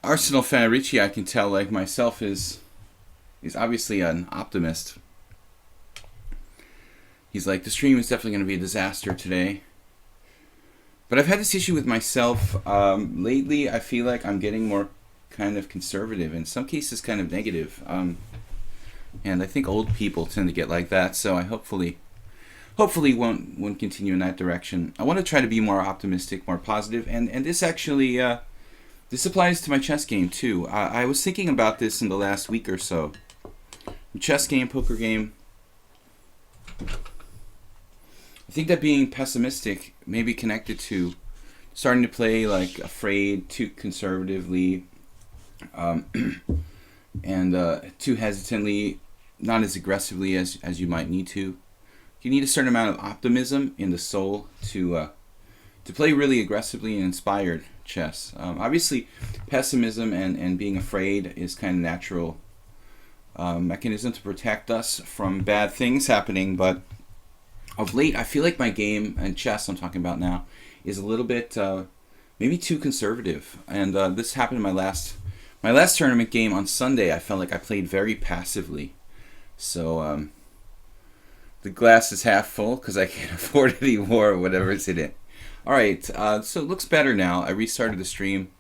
Arsenal fan Richie, I can tell, like myself, is obviously an optimist. He's like, the stream is definitely going to be a disaster today. But I've had this issue with myself. Lately, I feel like I'm getting more kind of conservative, in some cases kind of negative. And I think old people tend to get like that, so I hopefully won't continue in that direction. I want to try to be more optimistic, more positive, and this actually, this applies to my chess game too. I was thinking about this in the last week or so. Chess game, poker game. I think that being pessimistic may be connected to starting to play like afraid, too conservatively, and too hesitantly, not as aggressively as you might need to. You need a certain amount of optimism in the soul to play really aggressively and inspired chess. Obviously, pessimism and being afraid is kind of natural mechanism to protect us from bad things happening, but of late, I feel like my game, and chess I'm talking about now, is a little bit maybe too conservative. And this happened in my last tournament game on Sunday. I felt like I played very passively. So the glass is half full because I can't afford any more or whatever is in it. All right, so it looks better now. I restarted the stream.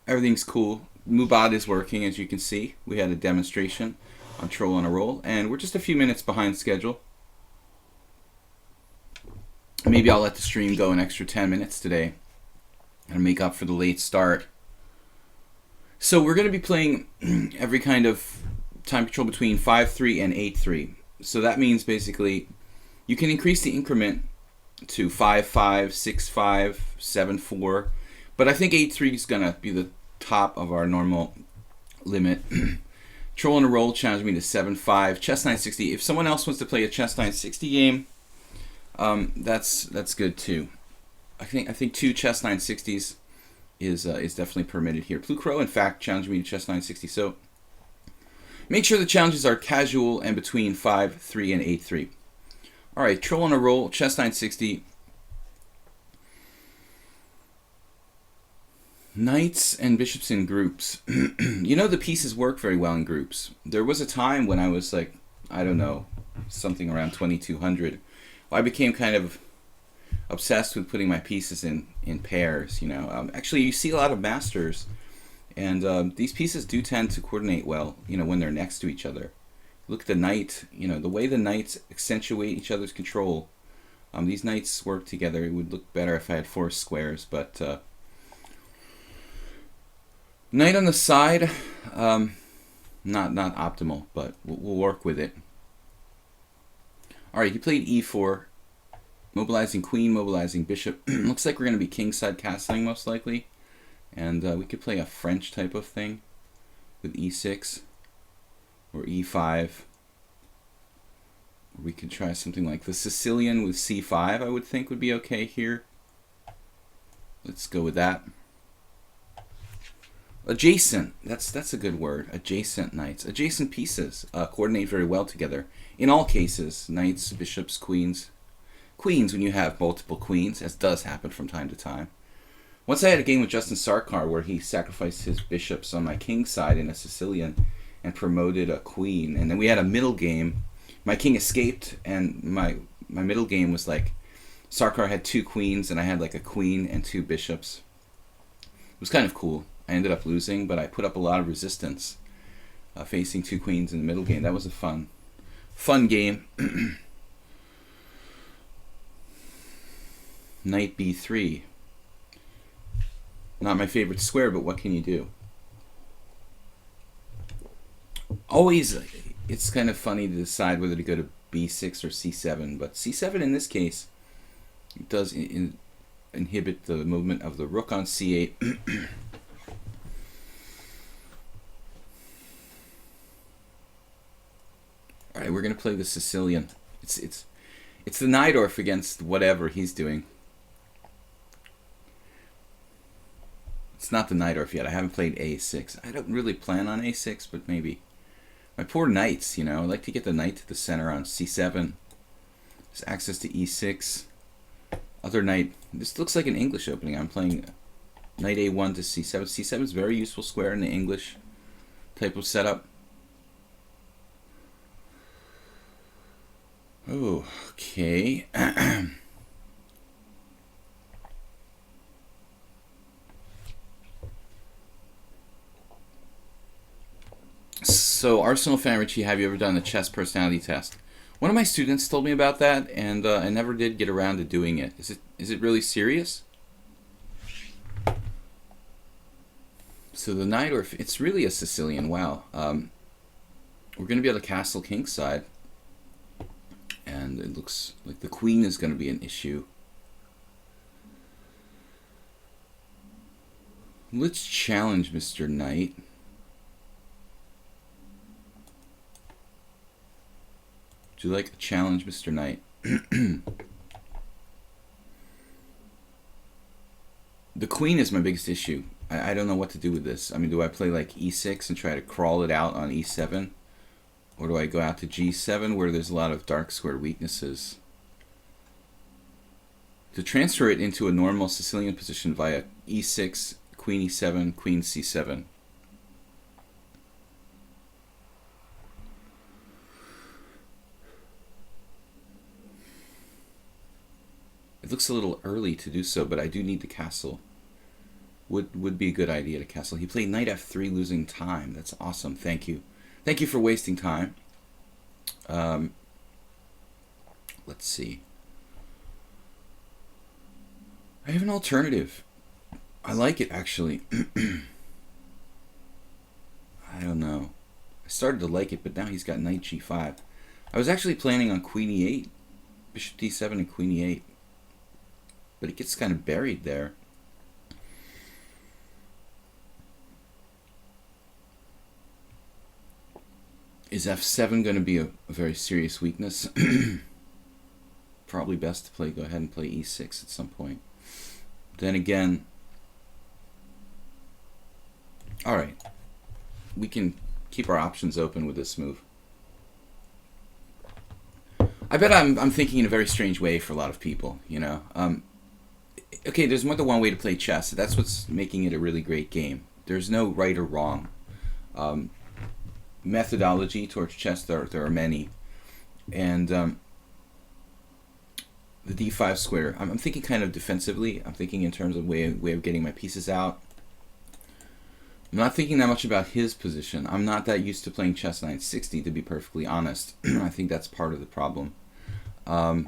Everything's cool. Mubad is working, as you can see. We had a demonstration on Troll on a Roll, and we're just a few minutes behind schedule. Maybe I'll let the stream go an extra 10 minutes today and make up for the late start. So we're going to be playing every kind of time control between 5-3 and 8-3. So that means basically you can increase the increment to 5-5, 6-5, 7-4. But I think 8-3 is going to be the top of our normal limit. Troll on a Roll challenged me to 7-5. Chess 960. If someone else wants to play a Chess 960 game, that's good too. I think 2 Chess 960s is definitely permitted here. Blue Crow, in fact, challenged me to Chess 960. So make sure the challenges are casual and between 5-3 and 8-3. All right, Troll on a Roll, Chess 960. Knights and bishops in groups. You know, the pieces work very well in groups. There was a time when I was like, I don't know, something around 2200. I became kind of obsessed with putting my pieces in pairs, you know. Actually, you see a lot of masters, and these pieces do tend to coordinate well, you know, when they're next to each other. Look at the knight, you know, the way the knights accentuate each other's control. These knights work together. It would look better if I had 4 squares, but knight on the side, not optimal, but we'll work with it. All right, he played e4, mobilizing queen, mobilizing bishop. Looks like we're going to be kingside castling most likely. And we could play a French type of thing with e6 or e5. We could try something like the Sicilian with c5, I would think would be okay here. Let's go with that. Adjacent, that's a good word. Adjacent knights. Adjacent pieces coordinate very well together. In all cases, knights, bishops, queens. Queens when you have multiple queens, as does happen from time to time. Once I had a game with Justin Sarkar where he sacrificed his bishops on my king side in a Sicilian and promoted a queen. And then we had a middle game. My king escaped, and my middle game was like Sarkar had 2 queens and I had like a queen and 2 bishops. It was kind of cool. I ended up losing, but I put up a lot of resistance facing 2 queens in the middle game. That was a fun game. Knight b3. Not my favorite square, but what can you do? Always, it's kind of funny to decide whether to go to b6 or c7, but c7 in this case does inhibit the movement of the rook on c8. All right, we're gonna play the Sicilian. It's the Najdorf against whatever he's doing. It's not the Najdorf yet. I haven't played a6. I don't really plan on a6, but maybe. My poor knights, you know. I like to get the knight to the center on c7. There's access to e6. Other knight. This looks like an English opening. I'm playing Knight a1 to c7. c7 is a very useful square in the English type of setup. Oh, okay. So, Arsenal fan Richie, have you ever done the chess personality test? One of my students told me about that, and I never did get around to doing it. Is it really serious? So the knight, or it's really a Sicilian. Wow. We're going to be able to castle kingside, and it looks like the queen is going to be an issue. Let's challenge Mr. Knight. Do you like a challenge, Mr. Knight? The queen is my biggest issue. I don't know what to do with this. I mean, do I play like e6 and try to crawl it out on e7? Or do I go out to g7 where there's a lot of dark square weaknesses? To transfer it into a normal Sicilian position via e6, queen e7, queen c7. It looks a little early to do so, but I do need the castle. Would be a good idea to castle. He played knight f3, losing time. That's awesome. Thank you. Thank you for wasting time. Let's see. I have an alternative. I like it, actually. I don't know. I started to like it, but now he's got knight g5. I was actually planning on queen e8, bishop d7, and queen e8. But it gets kind of buried there. Is f7 going to be a very serious weakness? Probably best to go ahead and play e6 at some point. Then again, all right, we can keep our options open with this move. I bet I'm thinking in a very strange way for a lot of people, you know. Okay, there's more than one way to play chess. That's what's making it a really great game. There's no right or wrong. Methodology towards chess, there are many. And the d5 square, I'm thinking kind of defensively. I'm thinking in terms of way of getting my pieces out. I'm not thinking that much about his position. I'm not that used to playing chess 960, to be perfectly honest. I think that's part of the problem. All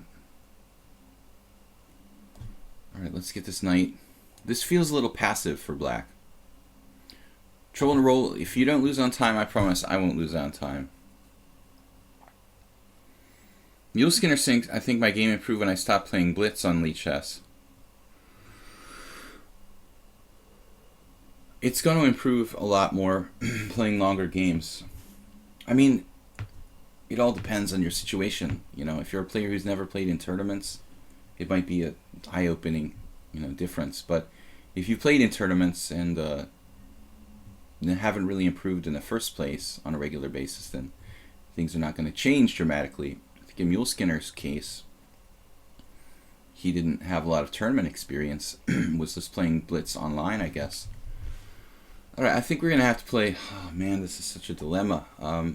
right, let's get this knight. This feels a little passive for black. Trouble in a roll. If you don't lose on time, I promise I won't lose on time. Mule Skinner thinks, I think my game improved when I stopped playing blitz on lichess. It's going to improve a lot more playing longer games. I mean, it all depends on your situation. You know, if you're a player who's never played in tournaments, it might be an eye-opening, you know, difference. But if you played in tournaments and haven't really improved in the first place on a regular basis, then things are not going to change dramatically. I think in Mule Skinner's case, he didn't have a lot of tournament experience. Was just playing blitz online, I guess. All right, I think we're going to have to play. Oh man, this is such a dilemma. I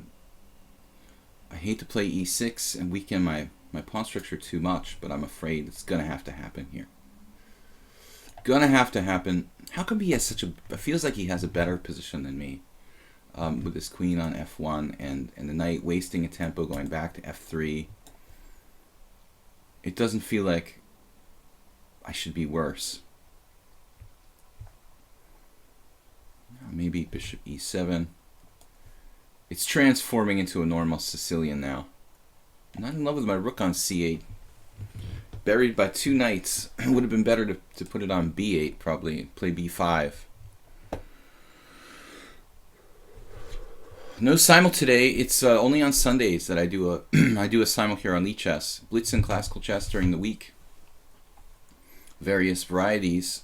hate to play e6 and weaken my pawn structure too much, but I'm afraid it's going to have to happen here. Gonna have to happen. How come he has such a... It feels like he has a better position than me with his queen on f1 and the knight wasting a tempo going back to f3. It doesn't feel like I should be worse. Maybe bishop e7. It's transforming into a normal Sicilian now. I'm not in love with my rook on c8. Buried by two knights. It would have been better to put it on b8, probably. Play b5. No simul today. It's only on Sundays that I do a I do a simul here on lichess. Blitz and classical chess during the week. Various varieties.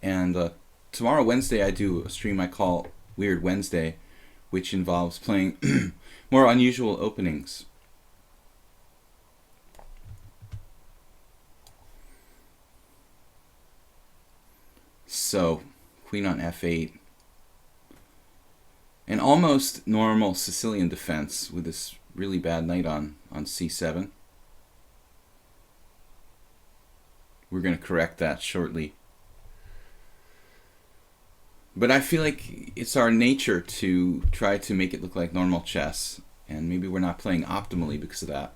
And tomorrow, Wednesday, I do a stream I call Weird Wednesday, which involves playing more unusual openings. So, queen on f8. An almost normal Sicilian defense with this really bad knight on c7. We're going to correct that shortly. But I feel like it's our nature to try to make it look like normal chess, and maybe we're not playing optimally because of that.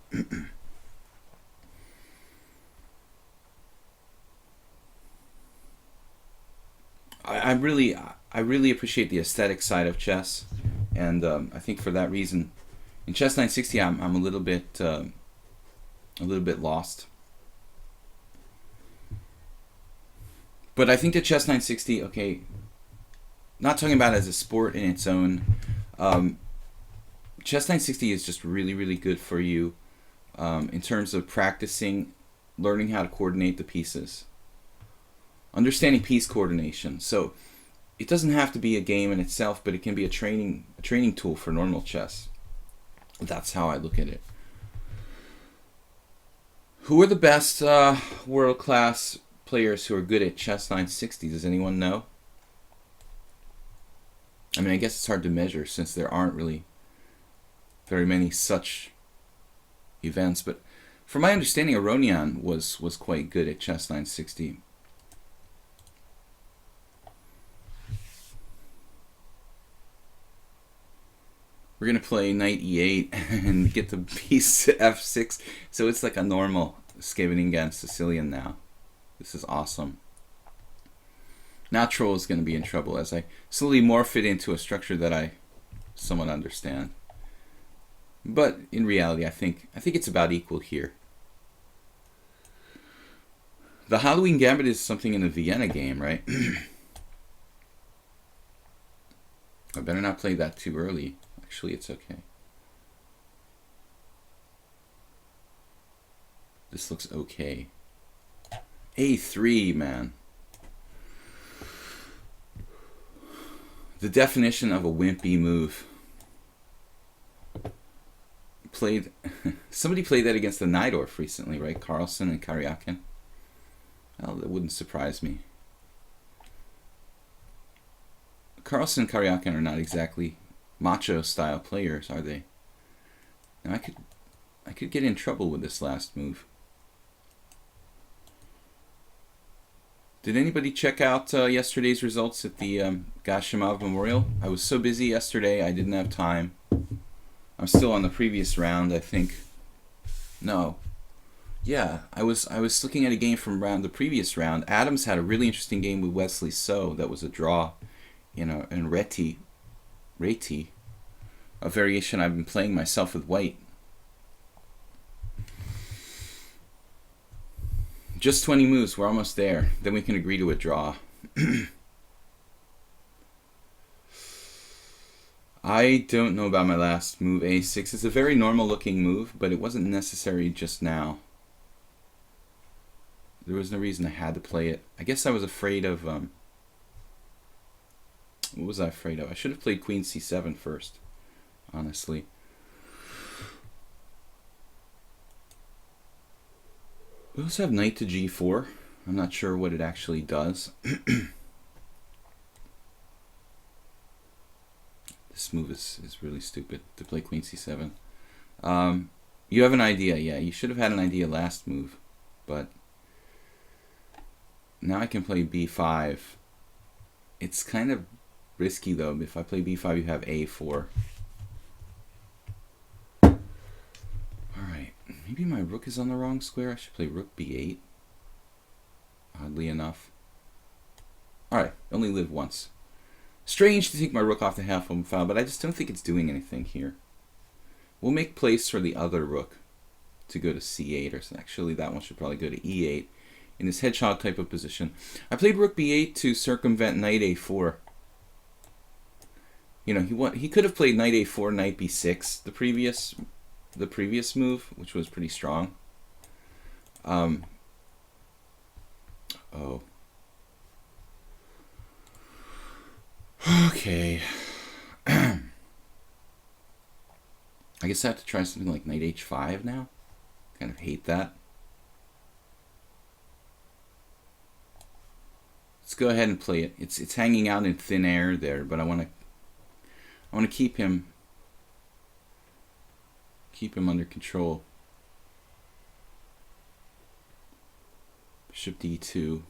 I really appreciate the aesthetic side of chess, and I think for that reason, in chess 960, I'm a little bit lost. But I think that chess 960, okay, not talking about it as a sport in its own, chess 960 is just really good for you in terms of practicing, learning how to coordinate the pieces, understanding piece coordination. So it doesn't have to be a game in itself, but it can be a training tool for normal chess. That's how I look at it. Who are the best world-class players who are good at chess 960? Does anyone know? I mean, I guess it's hard to measure since there aren't really very many such events, but from my understanding, Aronian was quite good at chess 960. We're going to play knight e8 and get the piece to f6, so it's like a normal Scheveningen Sicilian now. This is awesome. Now Troll is going to be in trouble as I slowly morph it into a structure that I somewhat understand. But in reality, I think it's about equal here. The Halloween Gambit is something in the Vienna game, right? I better not play that too early. Actually, it's okay. This looks okay. A3, man. The definition of a wimpy move. Somebody played that against the Najdorf recently, right? Carlsen and Karyakin. Well, that wouldn't surprise me. Carlsen and Karyakin are not exactly macho style players, are they? Now I could get in trouble with this last move. Did anybody check out yesterday's results at the Gashimov Memorial? I was so busy yesterday, I didn't have time. I'm still on the previous round, I think. No. Yeah, I was looking at a game from the previous round. Adams had a really interesting game with Wesley So that was a draw in Reti, a variation I've been playing myself with white. Just 20 moves, we're almost there. Then we can agree to a draw. I don't know about my last move, a6. It's a very normal looking move, but it wasn't necessary just now. There was no reason I had to play it. I guess I was afraid of... what was I afraid of? I should have played queen c7 first, honestly. We also have knight to g4. I'm not sure what it actually does. This move is really stupid, to play queen c7. You have an idea, yeah. You should have had an idea last move. But now I can play b5. It's kind of risky, though. If I play b5, you have a4. Alright, maybe my rook is on the wrong square. I should play rook b8. Oddly enough. Alright, only live once. Strange to take my rook off the half-open file, but I just don't think it's doing anything here. We'll make place for the other rook to go to c8, or actually that one should probably go to e8 in this hedgehog type of position. I played rook b8 to circumvent knight a4. You know, he could have played knight a4, knight b6 the previous move, which was pretty strong. Oh. Okay. I guess I have to try something like knight h5 now. Kind of hate that. go ahead and play it. It's hanging out in thin air there, but I want to keep him under control. Bishop d2.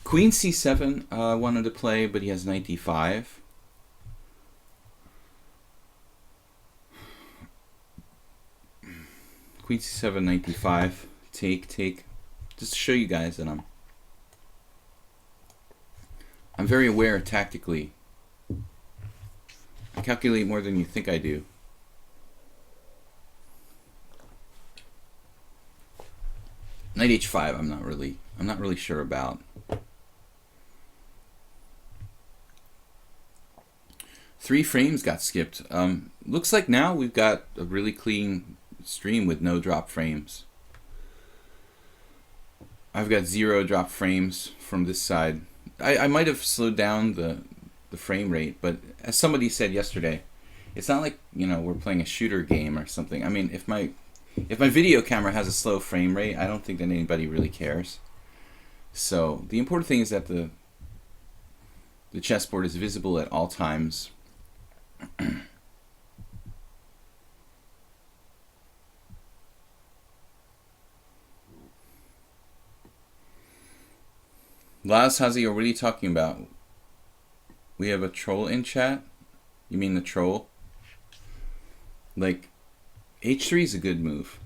Queen c7 wanted to play, but he has knight d5. Queen c7, knight d5. Take. Just to show you guys that I'm very aware tactically. I calculate more than you think I do. Knight h5, I'm not really sure about. Three frames got skipped. Looks like now we've got a really clean stream with no drop frames. I've got 0 drop frames from this side. I might have slowed down the frame rate, but as somebody said yesterday, it's not like, you know, we're playing a shooter game or something. I mean, if my video camera has a slow frame rate, I don't think that anybody really cares. So the important thing is that the chessboard is visible at all times. Laz Hazior, what are you talking about? We have a troll in chat? You mean the troll? Like, h3 is a good move.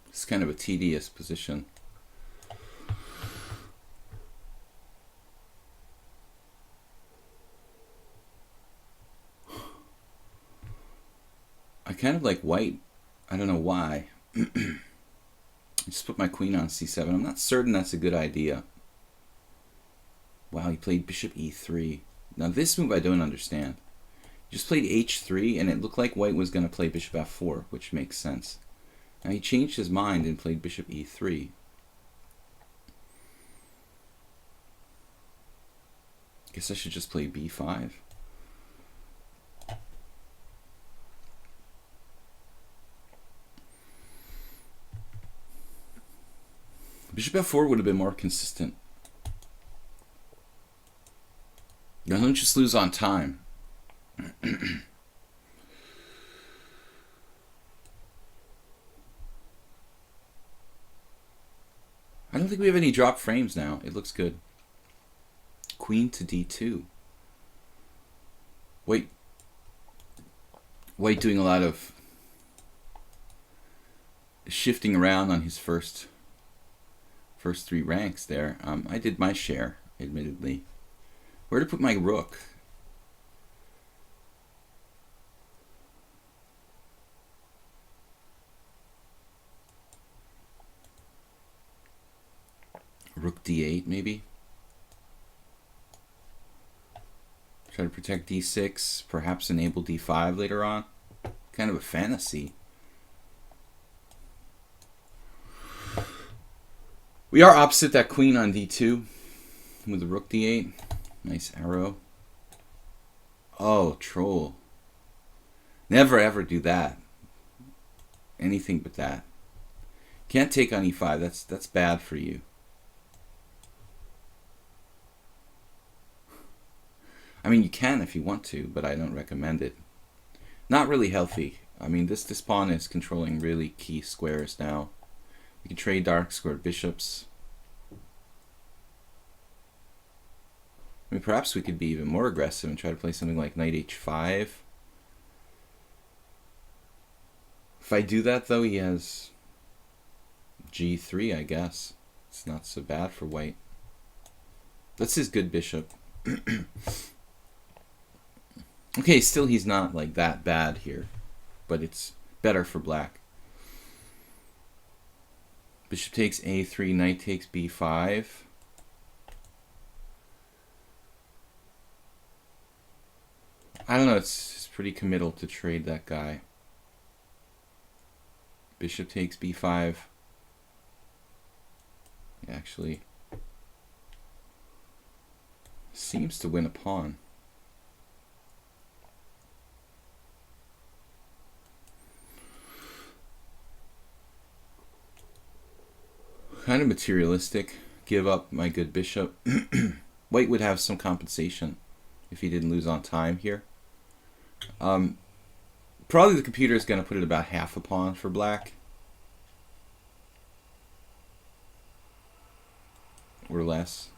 It's kind of a tedious position. I kind of like white. I don't know why. Just put my queen on c7. I'm not certain that's a good idea. Wow, he played bishop e3. Now this move I don't understand. He just played h3 and it looked like white was going to play bishop f4, which makes sense. Now he changed his mind and played bishop e3. Guess I should just play b5. Bishop f4 would have been more consistent. Now don't just lose on time. I don't think we have any drop frames now. It looks good. Queen to d2. White doing a lot of shifting around on his first 3 ranks there. I did my share, admittedly. Where to put my rook? Rook d8, maybe? Try to protect d6, perhaps enable d5 later on. Kind of a fantasy. We are opposite that queen on d2 with the rook d8. Nice arrow. Oh, troll. Never ever do that. Anything but that. Can't take on e5. That's bad for you. I mean, you can if you want to, but I don't recommend it. Not really healthy. I mean, this pawn is controlling really key squares now. We can trade dark squared bishops. I mean, perhaps we could be even more aggressive and try to play something like knight h5. If I do that, though, he has g3, I guess. It's not so bad for white. That's his good bishop. Okay, still he's not like that bad here, but it's better for black. Bishop takes a3, knight takes b5. I don't know, it's pretty committal to trade that guy. Bishop takes b5. Yeah, actually, seems to win a pawn. Kind of materialistic. Give up my good bishop. White would have some compensation if he didn't lose on time here. Probably the computer is going to put it about half a pawn for black. Or less.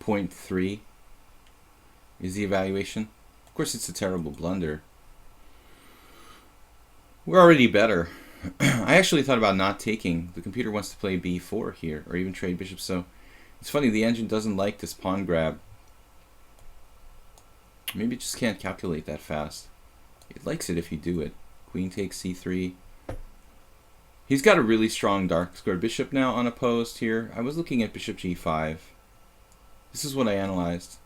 0.3 is the evaluation. Of course, it's a terrible blunder. We're already better. I actually thought about not taking. The computer wants to play b4 here, or even trade bishop, so it's funny, the engine doesn't like this pawn grab. Maybe it just can't calculate that fast. It likes it if you do it. Queen takes c3. He's got a really strong dark square bishop now unopposed here. I was looking at bishop g5. This is what I analyzed.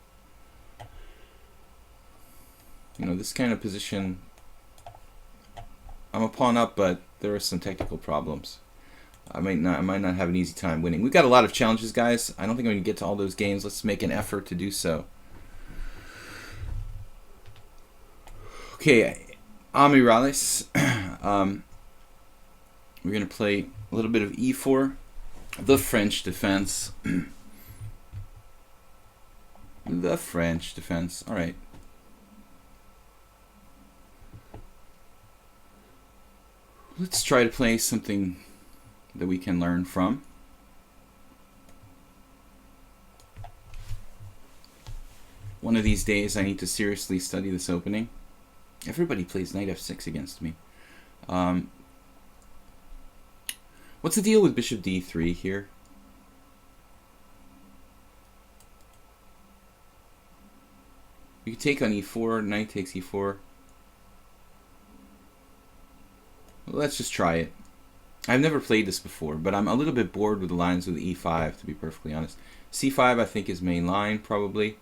You know, this kind of position, I'm a pawn up, but there are some technical problems. I might not have an easy time winning. We've got a lot of challenges, guys. I don't think I'm going to get to all those games. Let's make an effort to do so. Okay, Amirales. We're going to play a little bit of e4, the French defense. The French defense. All right. Let's try to play something that we can learn from. One of these days I need to seriously study this opening. Everybody plays knight f6 against me. What's the deal with bishop d3 here? You can take on e4, knight takes e4. Let's just try it. I've never played this before, but I'm a little bit bored with the lines with e5, to be perfectly honest. c5 I think is main line, probably.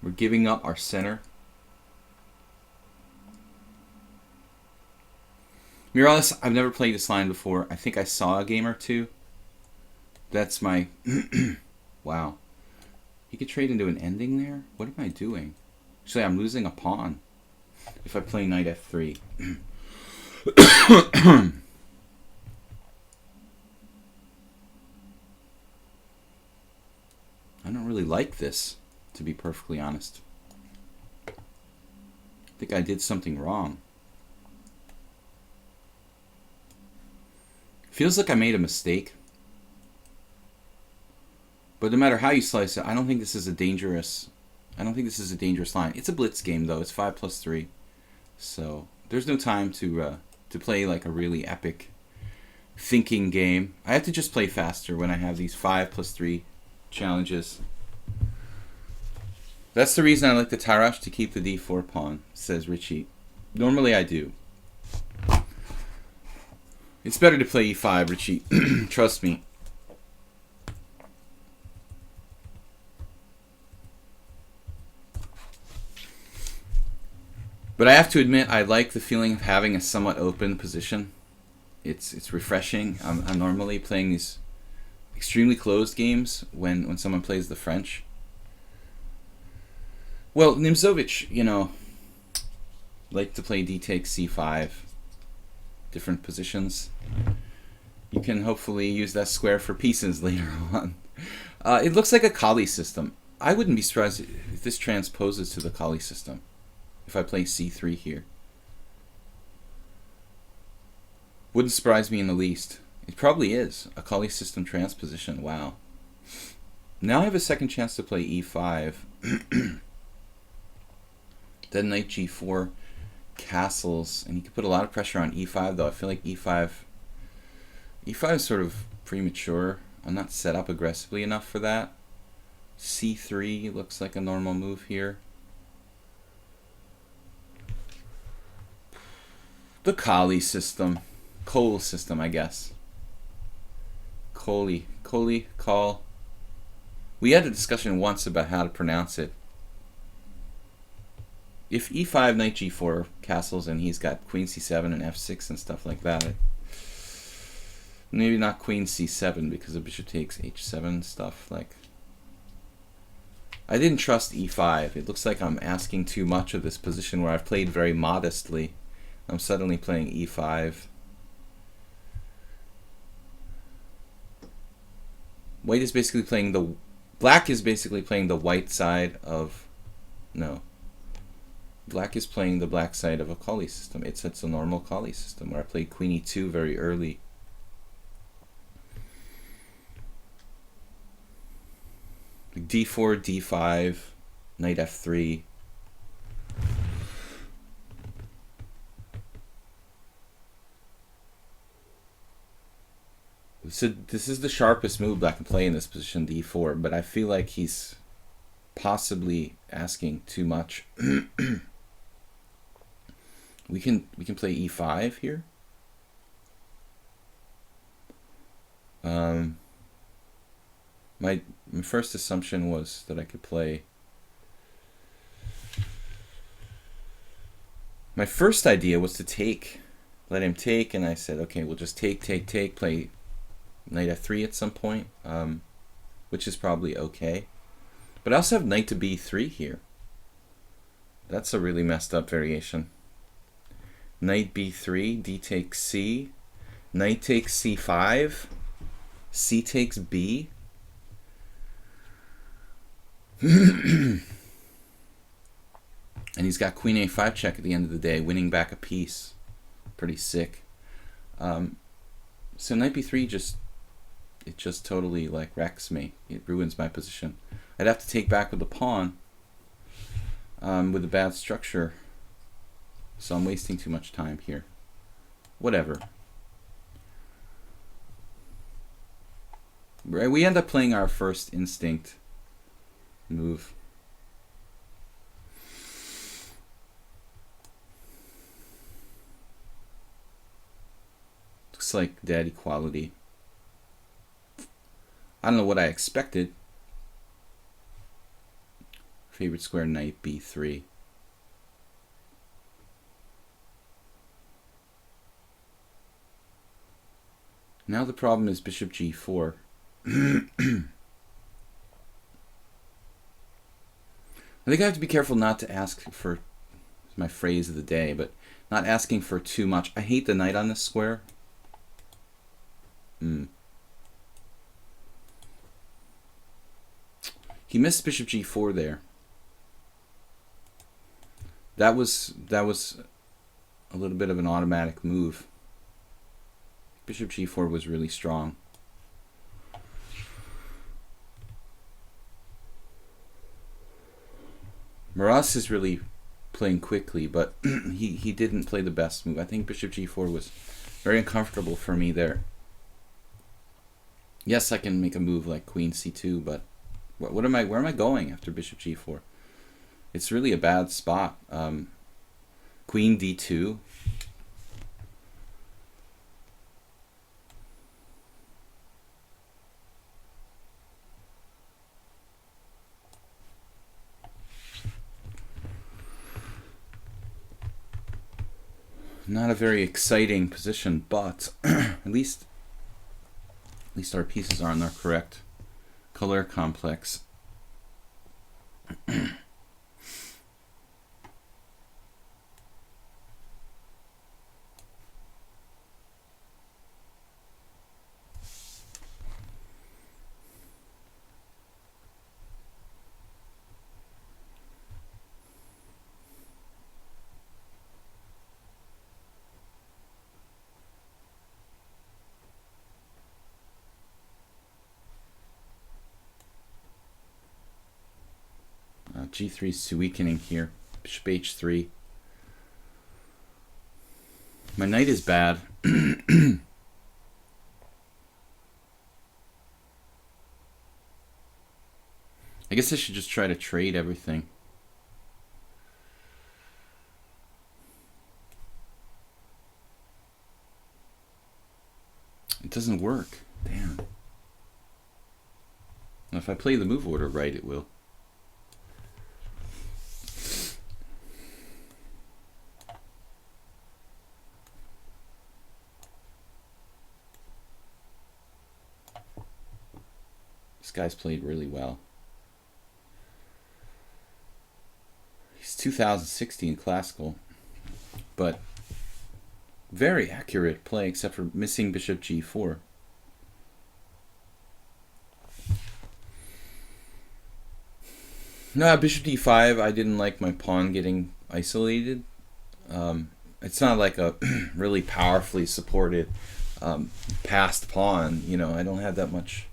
We're giving up our center. Miralles, I've never played this line before. I think I saw a game or two. That's my... Wow. He could trade into an ending there? What am I doing? Actually, I'm losing a pawn if I play knight f3. I don't really like this, to be perfectly honest. I think I did something wrong. Feels like I made a mistake. But no matter how you slice it, I don't think this is a dangerous line. It's a blitz game though. It's 5+3. So there's no time to play like a really epic thinking game. I have to just play faster when I have these 5+3 challenges. That's the reason I like the Tarrasch, to keep the d4 pawn, says Richie. Normally I do. It's better to play e5, Richie. Trust me. But I have to admit, I like the feeling of having a somewhat open position. It's refreshing. I'm normally playing these extremely closed games when someone plays the French. Well, Nimzovich, you know, like to play d takes c5, different positions. You can hopefully use that square for pieces later on. It looks like a Kali system. I wouldn't be surprised if this transposes to the Kali system. If I play c3 here. Wouldn't surprise me in the least. It probably is. A Kali system transposition. Wow. Now I have a second chance to play e5. Then knight g4 castles. And you can put a lot of pressure on e5 though. I feel like e5 is sort of premature. I'm not set up aggressively enough for that. c3 looks like a normal move here. The Kali system. Cole system, I guess. Koli, call. We had a discussion once about how to pronounce it. if e5, knight g4 castles, and he's got queen c7 and f6 and stuff like that. Maybe not queen c7 because the bishop takes h7 stuff. Like, I didn't trust e5. It looks like I'm asking too much of this position where I've played very modestly. I'm suddenly playing e5. White is basically playing the... Black is basically playing the white side of... No. Black is playing the black side of a Kali system. It's a normal Kali system where I played queen e2 very early. d4, d5, knight f3. So this is the sharpest move Black can play in this position, d4, but I feel like he's possibly asking too much. we can play e5 here. My first assumption was that I could play... My first idea was to take, let him take, and I said, okay, we'll just take, play knight f3 at some point, which is probably okay. But I also have knight to b3 here. That's a really messed up variation. Knight b3, d takes c, knight takes c5, c takes b. And he's got queen a5 check at the end of the day, winning back a piece. Pretty sick. So knight b3 just totally like wrecks me. It ruins my position. I'd have to take back with the pawn with a bad structure. So I'm wasting too much time here. Whatever. Right, we end up playing our first instinct move. Looks like dead equality. I don't know what I expected. Favorite square, knight b3. Now the problem is bishop g4. I think I have to be careful not to ask for, my phrase of the day, but not asking for too much. I hate the knight on this square. He missed bishop g4 there. That was a little bit of an automatic move. Bishop g4 was really strong. Maras is really playing quickly, but he didn't play the best move. I think bishop g4 was very uncomfortable for me there. Yes, I can make a move like queen c2, but where am I going after bishop g4? It's really a bad spot. Queen d2. Not a very exciting position, but at least our pieces are in their correct color complex. G3 is too weakening here. Bishop h3. My knight is bad. I guess I should just try to trade everything. It doesn't work. Damn. Now, if I play the move order right, it will. This guy's played really well. He's 2016 classical, but very accurate play except for missing bishop g4. No, bishop d5, I didn't like my pawn getting isolated. It's not like a really powerfully supported passed pawn. You know, I don't have that much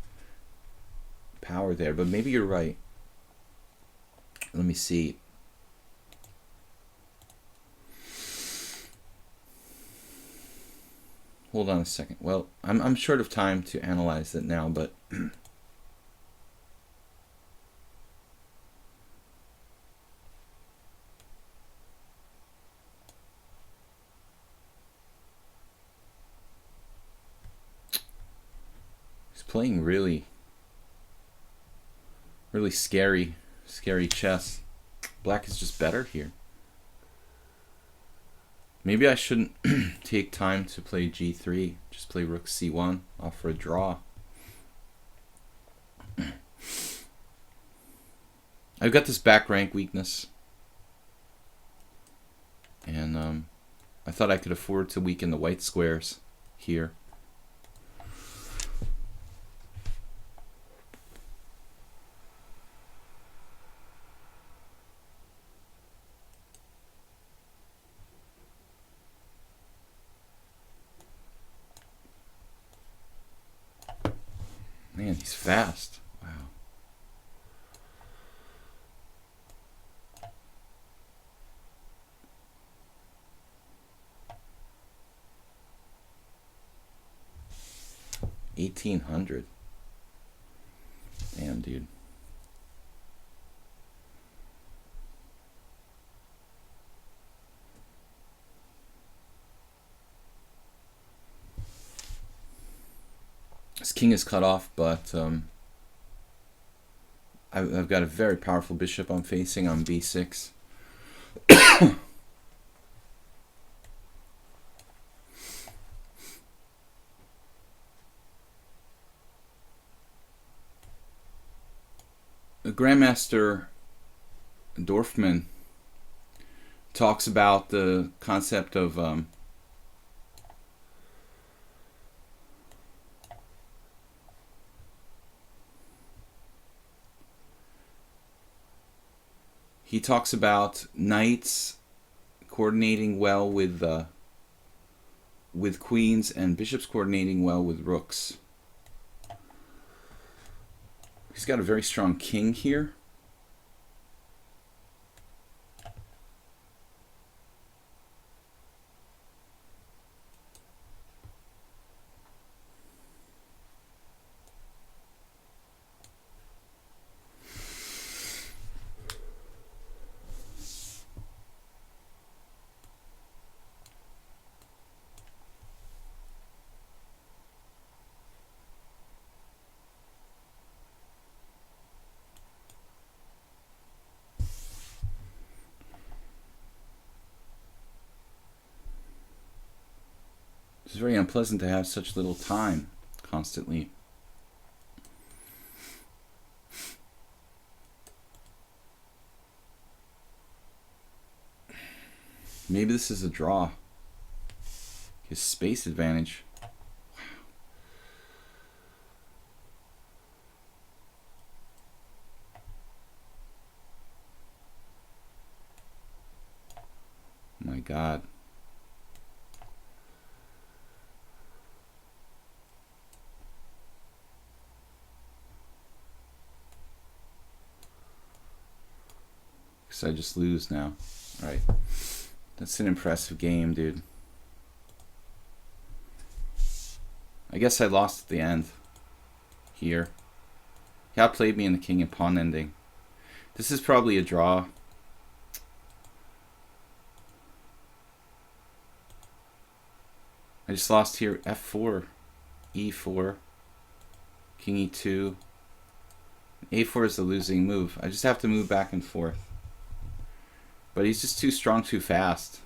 power there, but maybe you're right. Let me see. Hold on a second. Well, I'm short of time to analyze it now, but he's playing really scary chess. Black is just better here. Maybe I shouldn't take time to play g3. Just play rook c1, offer a draw. I've got this back rank weakness, and I thought I could afford to weaken the white squares here. Man, he's fast. Wow. $1,800. Damn, dude. This king is cut off, but I've got a very powerful bishop I'm facing on b6. Grandmaster Dorfman talks about the concept of he talks about knights coordinating well with queens and bishops coordinating well with rooks. He's got a very strong king here. It's very unpleasant to have such little time constantly. Maybe this is a draw. His space advantage. Wow. My God. I just lose now. All right. That's an impressive game, dude. I guess I lost at the end here. He outplayed me in the king and pawn ending. This is probably a draw. I just lost here. F4, E4, King E2. A4 is the losing move. I just have to move back and forth. But he's just too strong, too fast.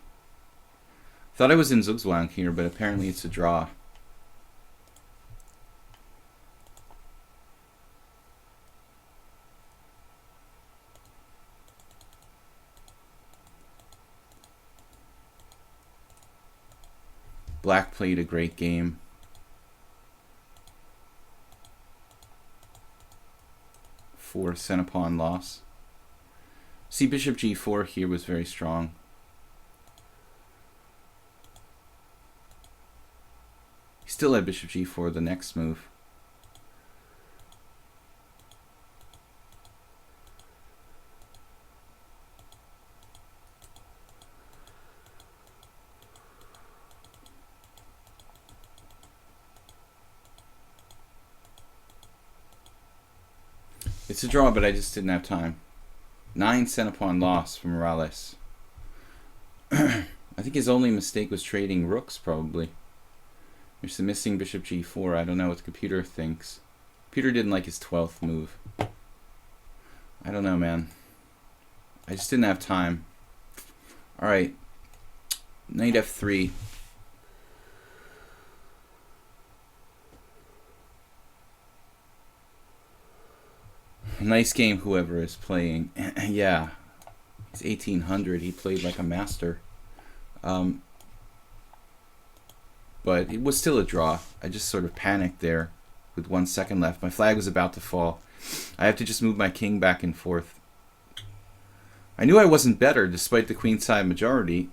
Thought I was in Zugzwang here, but apparently it's a draw. Black played a great game. For center pawn loss. See, bishop g4 here was very strong. He still had bishop g4 the next move. It's a draw, but I just didn't have time. 9 center pawn loss for Morales. I think his only mistake was trading rooks, probably. There's the missing bishop g4. I don't know what the computer thinks. Computer didn't like his 12th move. I don't know, man. I just didn't have time. Alright. Knight f3. Nice game, whoever is playing. Yeah, it's 1800. He played like a master. But it was still a draw. I just sort of panicked there with 1 second left. My flag was about to fall. I have to just move my king back and forth. I knew I wasn't better despite the queenside majority.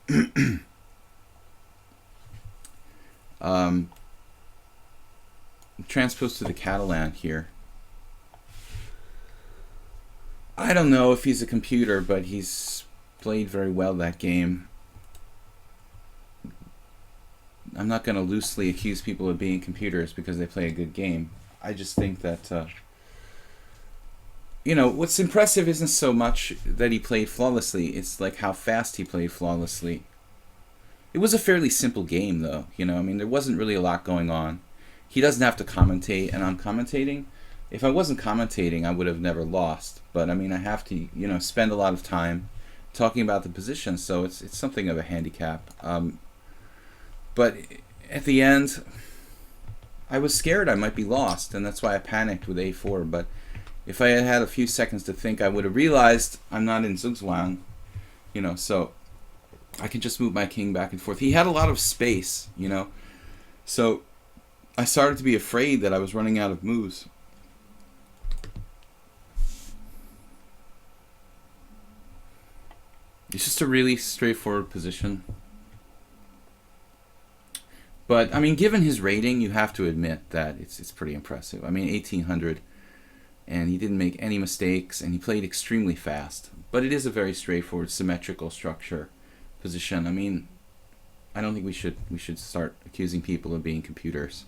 Transpose to the Catalan here. I don't know if he's a computer, but he's played very well that game. I'm not going to loosely accuse people of being computers because they play a good game. I just think that, you know, what's impressive isn't so much that he played flawlessly. It's like how fast he played flawlessly. It was a fairly simple game, though. You know, I mean, there wasn't really a lot going on. He doesn't have to commentate, and I'm commentating. If I wasn't commentating, I would have never lost. But I mean, I have to, you know, spend a lot of time talking about the position, so it's something of a handicap. But at the end, I was scared I might be lost, and that's why I panicked with a4. But if I had had a few seconds to think, I would have realized I'm not in Zugzwang, you know, so I can just move my king back and forth. He had a lot of space, you know, so I started to be afraid that I was running out of moves. It's just a really straightforward position. But, I mean, given his rating, you have to admit that it's pretty impressive. I mean, 1800, and he didn't make any mistakes, and he played extremely fast. But it is a very straightforward, symmetrical structure position. I mean, I don't think we should start accusing people of being computers.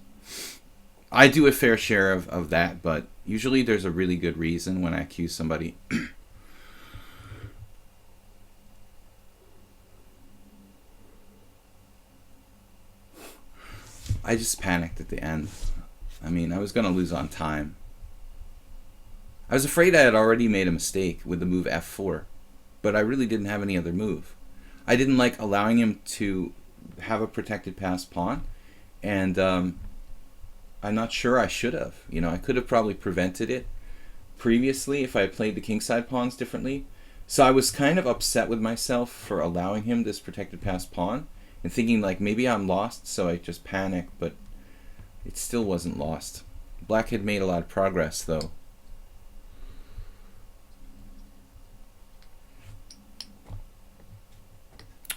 I do a fair share of that, but usually there's a really good reason when I accuse somebody. I just panicked at the end. I mean, I was going to lose on time. I was afraid I had already made a mistake with the move f4, but I really didn't have any other move. I didn't like allowing him to have a protected passed pawn, and I'm not sure I should have. You know, I could have probably prevented it previously if I had played the kingside pawns differently. So I was kind of upset with myself for allowing him this protected passed pawn, and thinking like maybe I'm lost, so I just panicked, but it still wasn't lost. Black had made a lot of progress, though.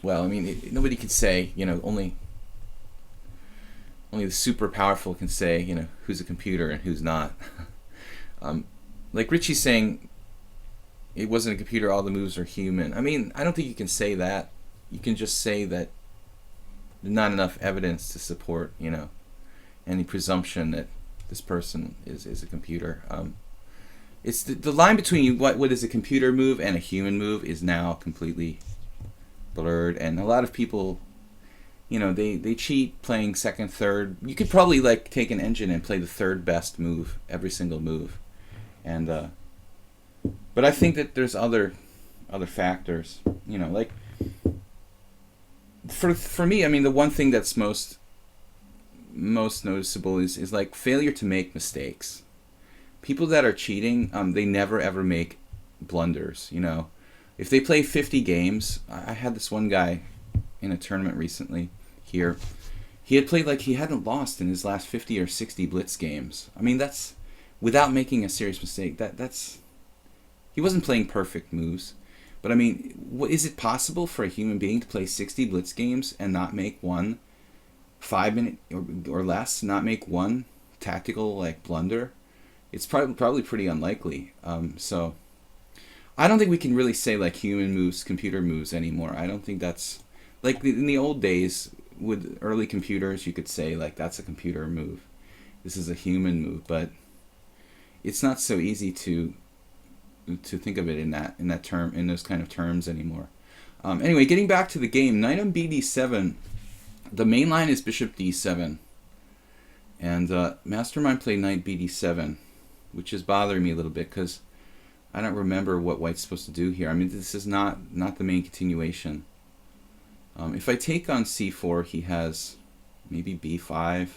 Well, I mean, nobody could say, you know, only the super powerful can say, you know, who's a computer and who's not. Like Richie's saying, it wasn't a computer, all the moves are human. I mean, I don't think you can say that. You can just say that there's not enough evidence to support, you know, any presumption that this person is a computer. It's the line between what is a computer move and a human move is now completely blurred, and a lot of people, you know, they cheat playing second, third. You could probably like take an engine and play the third best move every single move, and but I think that there's other factors, you know, like for me, I mean, the one thing that's most noticeable is like failure to make mistakes. People that are cheating, they never ever make blunders, you know. If they play 50 games, I had this one guy in a tournament recently here, He had played like he hadn't lost in his last 50 or 60 blitz games. I mean, that's without making a serious mistake. That's he wasn't playing perfect moves. But I mean, is it possible for a human being to play 60 blitz games and not make one 5-minute or less, not make one tactical like blunder? It's probably pretty unlikely. So I don't think we can really say like human moves, computer moves anymore. I don't think that's like in the old days with early computers. You could say like that's a computer move. This is a human move, but it's not so easy to think of it in that term, in those kind of terms anymore. Anyway, getting back to the game, knight on bd7. The main line is bishop d7, and Mastermind played knight bd7, which is bothering me a little bit because I don't remember what white's supposed to do here. I mean, this is not the main continuation. If I take on c4, he has maybe b5.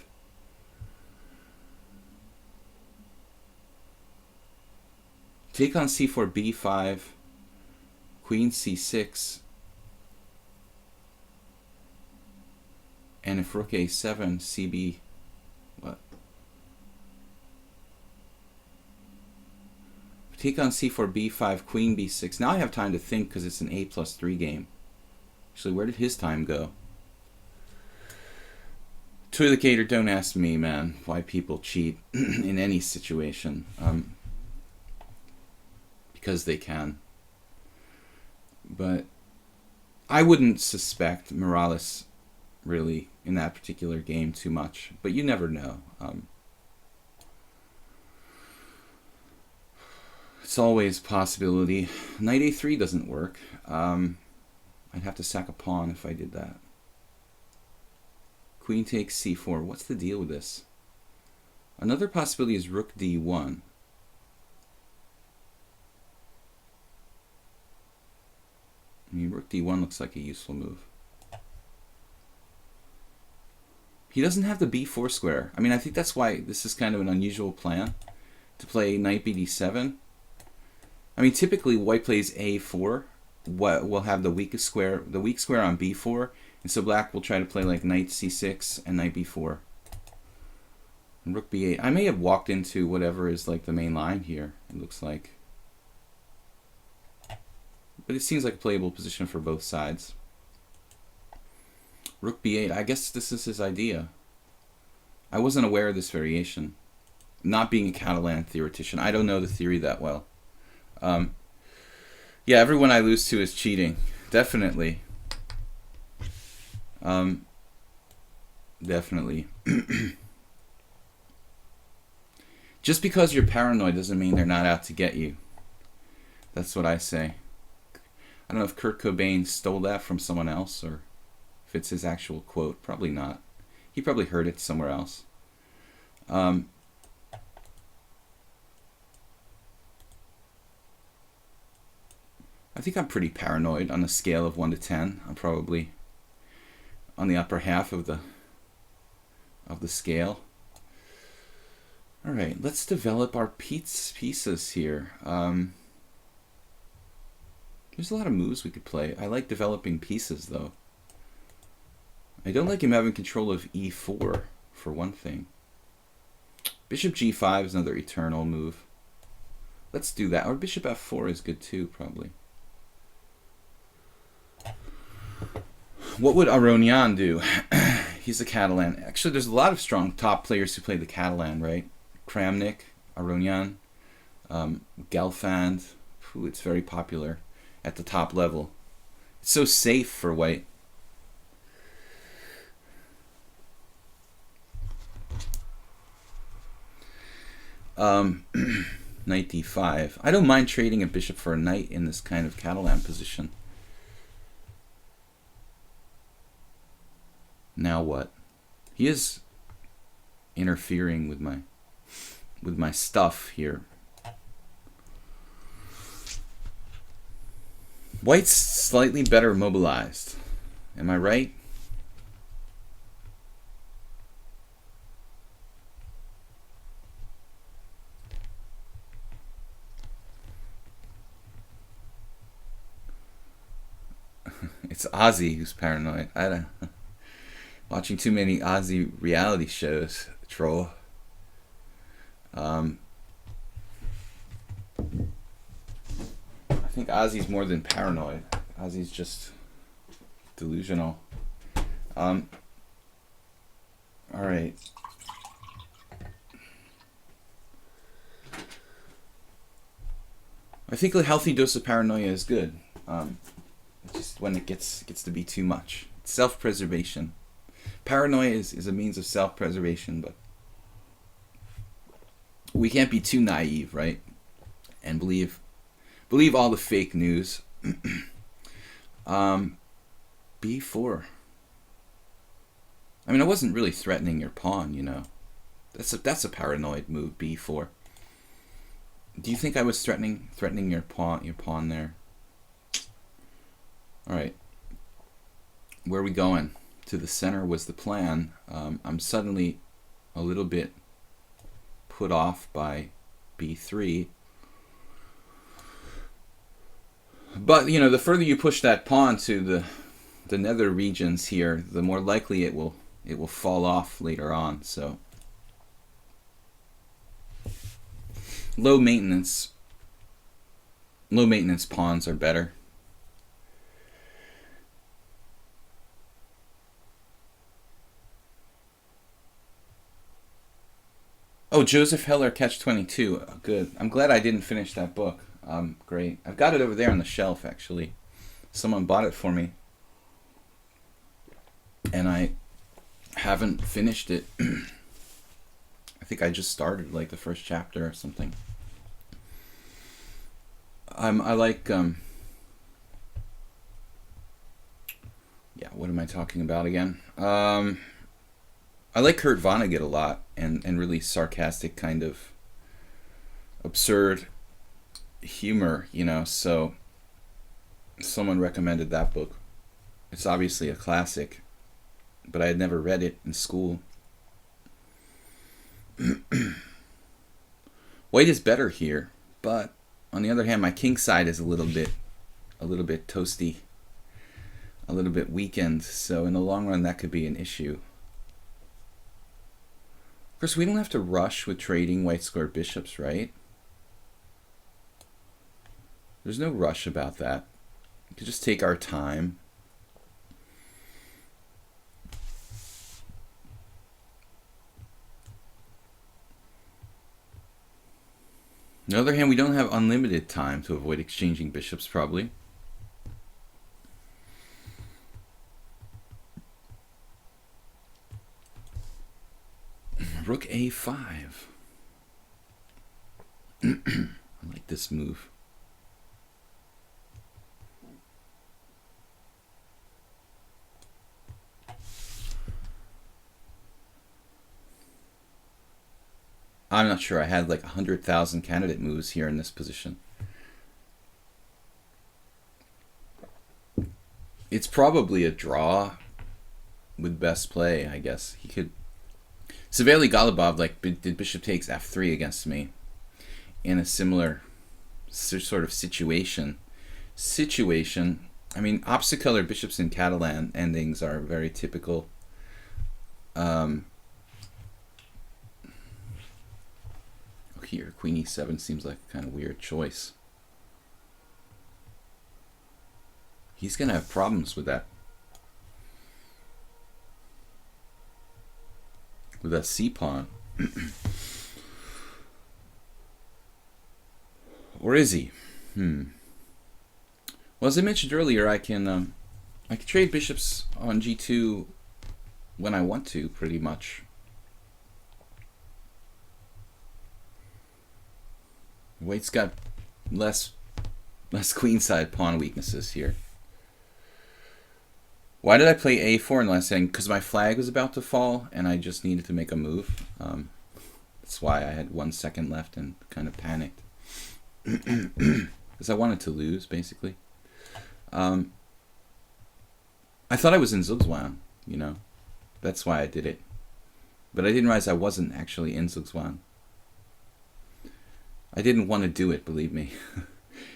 Take on c4, b5, queen c6, and if rook a7, cb, what? Take on c4, b5, queen b6. Now I have time to think because it's an a+3 game. Actually, where did his time go? Toilet Gator, don't ask me, man, why people cheat in any situation. Because they can. But I wouldn't suspect Morales really in that particular game too much, but you never know. It's always a possibility. Knight a3 doesn't work. I'd have to sack a pawn if I did that. Queen takes c4. What's the deal with this? Another possibility is rook d1. I mean, rook d1 looks like a useful move. He doesn't have the b4 square. I mean, I think that's why this is kind of an unusual plan to play knight bd7. I mean, typically white plays a4. What will have the weak square on b4, and so black will try to play like knight c6 and knight b4. And rook b8. I may have walked into whatever is like the main line here. It looks like. But it seems like a playable position for both sides. Rook b8. I guess this is his idea. I wasn't aware of this variation. Not being a Catalan theoretician, I don't know the theory that well. Yeah, everyone I lose to is cheating. Definitely. Definitely. Just because you're paranoid doesn't mean they're not out to get you. That's what I say. I don't know if Kurt Cobain stole that from someone else or if it's his actual quote. Probably not. He probably heard it somewhere else. I think I'm pretty paranoid on a scale of 1 to 10. I'm probably on the upper half of the scale. All right, let's develop our pieces here. There's a lot of moves we could play. I like developing pieces, though. I don't like him having control of e4, for one thing. Bishop g5 is another eternal move. Let's do that. Or bishop f4 is good, too, probably. What would Aronian do? He's a Catalan. Actually, there's a lot of strong top players who play the Catalan, right? Kramnik, Aronian, Gelfand. Ooh, it's very popular at the top level. It's so safe for white. Knight d5. I don't mind trading a bishop for a knight in this kind of Catalan position. Now what? He is interfering with my stuff here. White's slightly better mobilized. Am I right? It's Ozzy who's paranoid. I don't. Watching too many Aussie reality shows, troll. I think Ozzy's more than paranoid. Ozzy's just delusional. All right. I think a healthy dose of paranoia is good. Just when it gets to be too much. It's self-preservation. Paranoia is a means of self-preservation, but we can't be too naive, right? And believe all the fake news. B4. I mean, I wasn't really threatening your pawn, you know. That's a paranoid move, B4. Do you think I was threatening your pawn there? All right. Where are we going? To the center was the plan. I'm suddenly a little bit put off by B3. But, you know, the further you push that pawn to the nether regions here, the more likely it will fall off later on. So low maintenance pawns are better. Oh, Joseph Heller, Catch-22. Good. I'm glad I didn't finish that book. Great. I've got it over there on the shelf, actually. Someone bought it for me. And I haven't finished it. I think I just started, like, the first chapter or something. I like, yeah, what am I talking about again? I like Kurt Vonnegut a lot, and really sarcastic, kind of absurd humor, you know, so someone recommended that book. It's obviously a classic, but I had never read it in school. White is better here, but on the other hand, my king side is a little bit toasty, a little bit weakened, so in the long run that could be an issue. Of course, we don't have to rush with trading white square bishops, right? There's no rush about that. We could just take our time. On the other hand, we don't have unlimited time to avoid exchanging bishops, probably. Rook A5. I like this move. I'm not sure. I had like 100,000 candidate moves here in this position. It's probably a draw with best play, I guess. He could... Savely Golubov like did bishop takes f3 against me in a similar sort of situation. I mean, opposite colored bishops in Catalan endings are very typical. Here, Queen E7 seems like a kind of weird choice. He's going to have problems with that. With that C-pawn. Or is he? Well, as I mentioned earlier, I can trade bishops on G2 when I want to, pretty much. White's got less queenside pawn weaknesses here. Why did I play A4 in the last setting? Because my flag was about to fall and I just needed to make a move. That's why I had 1 second left and kind of panicked. Because I wanted to lose, basically. I thought I was in Zugzwang, you know. That's why I did it. But I didn't realize I wasn't actually in Zugzwang. I didn't want to do it, believe me.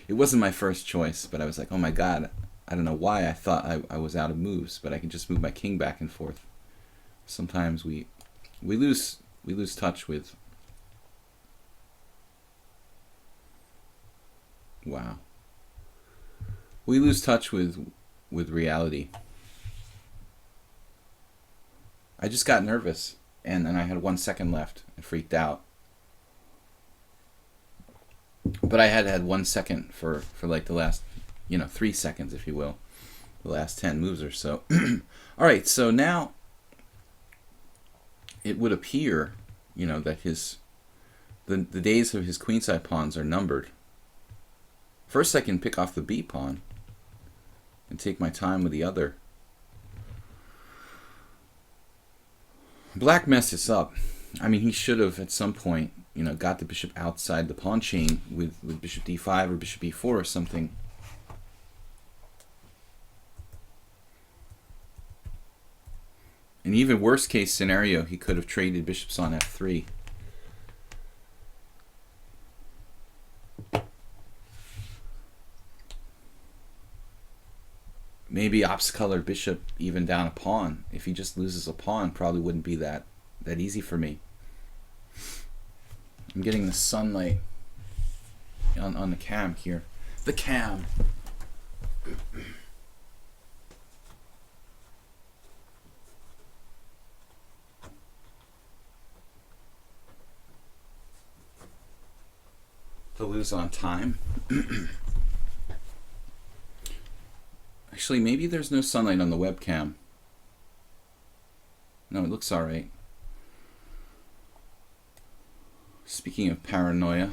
It wasn't my first choice, but I was like, oh my god, I don't know why I thought I was out of moves, but I can just move my king back and forth. Sometimes we lose touch with. Wow. We lose touch with reality. I just got nervous, and I had 1 second left. I freaked out. But I had 1 second for like the last, 3 seconds, if you will. The last 10 moves or so. All right, so now it would appear, that the days of his queenside pawns are numbered. First, I can pick off the B pawn and take my time with the other. Black messed this up. I mean, he should have at some point, got the bishop outside the pawn chain with bishop d5 or bishop e4 or something. An even worse case scenario, he could have traded bishops on f3. Maybe ops-colored bishop even down a pawn. If he just loses a pawn, probably wouldn't be that easy for me. I'm getting the sunlight on the cam here. The cam. To lose on time. Actually, maybe there's no sunlight on the webcam. No, it looks alright. Speaking of paranoia,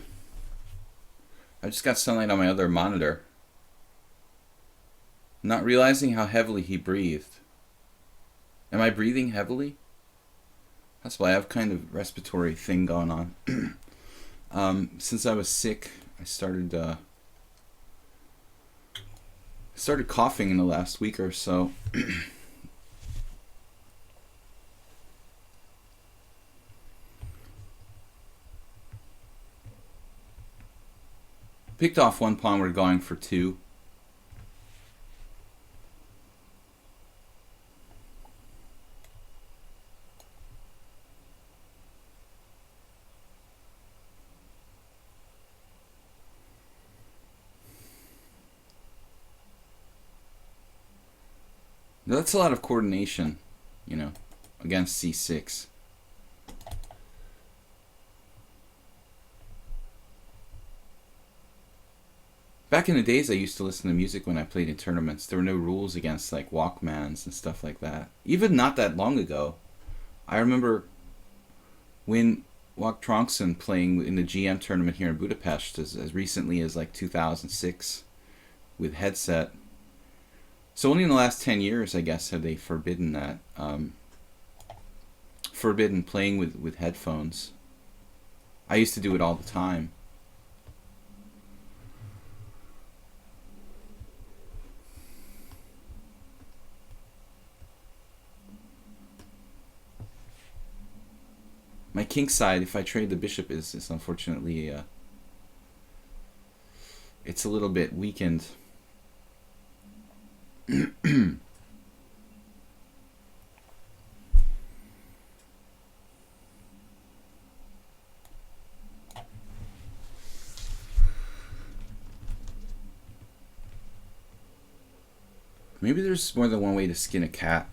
I just got sunlight on my other monitor. Not realizing how heavily he breathed. Am I breathing heavily? That's why I have kind of respiratory thing going on. Since I was sick, I started coughing in the last week or so. Picked off one pawn, we're going for two. Now that's a lot of coordination, against c6. Back in the days, I used to listen to music when I played in tournaments. There were no rules against like Walkmans and stuff like that. Even not that long ago, I remember when Walk-Tronxen playing in the GM tournament here in Budapest as recently as like 2006 with headset. So only in the last 10 years, I guess, have they forbidden that. Forbidden playing with headphones. I used to do it all the time. My king side, if I trade the bishop, is unfortunately, it's a little bit weakened. Maybe there's more than one way to skin a cat.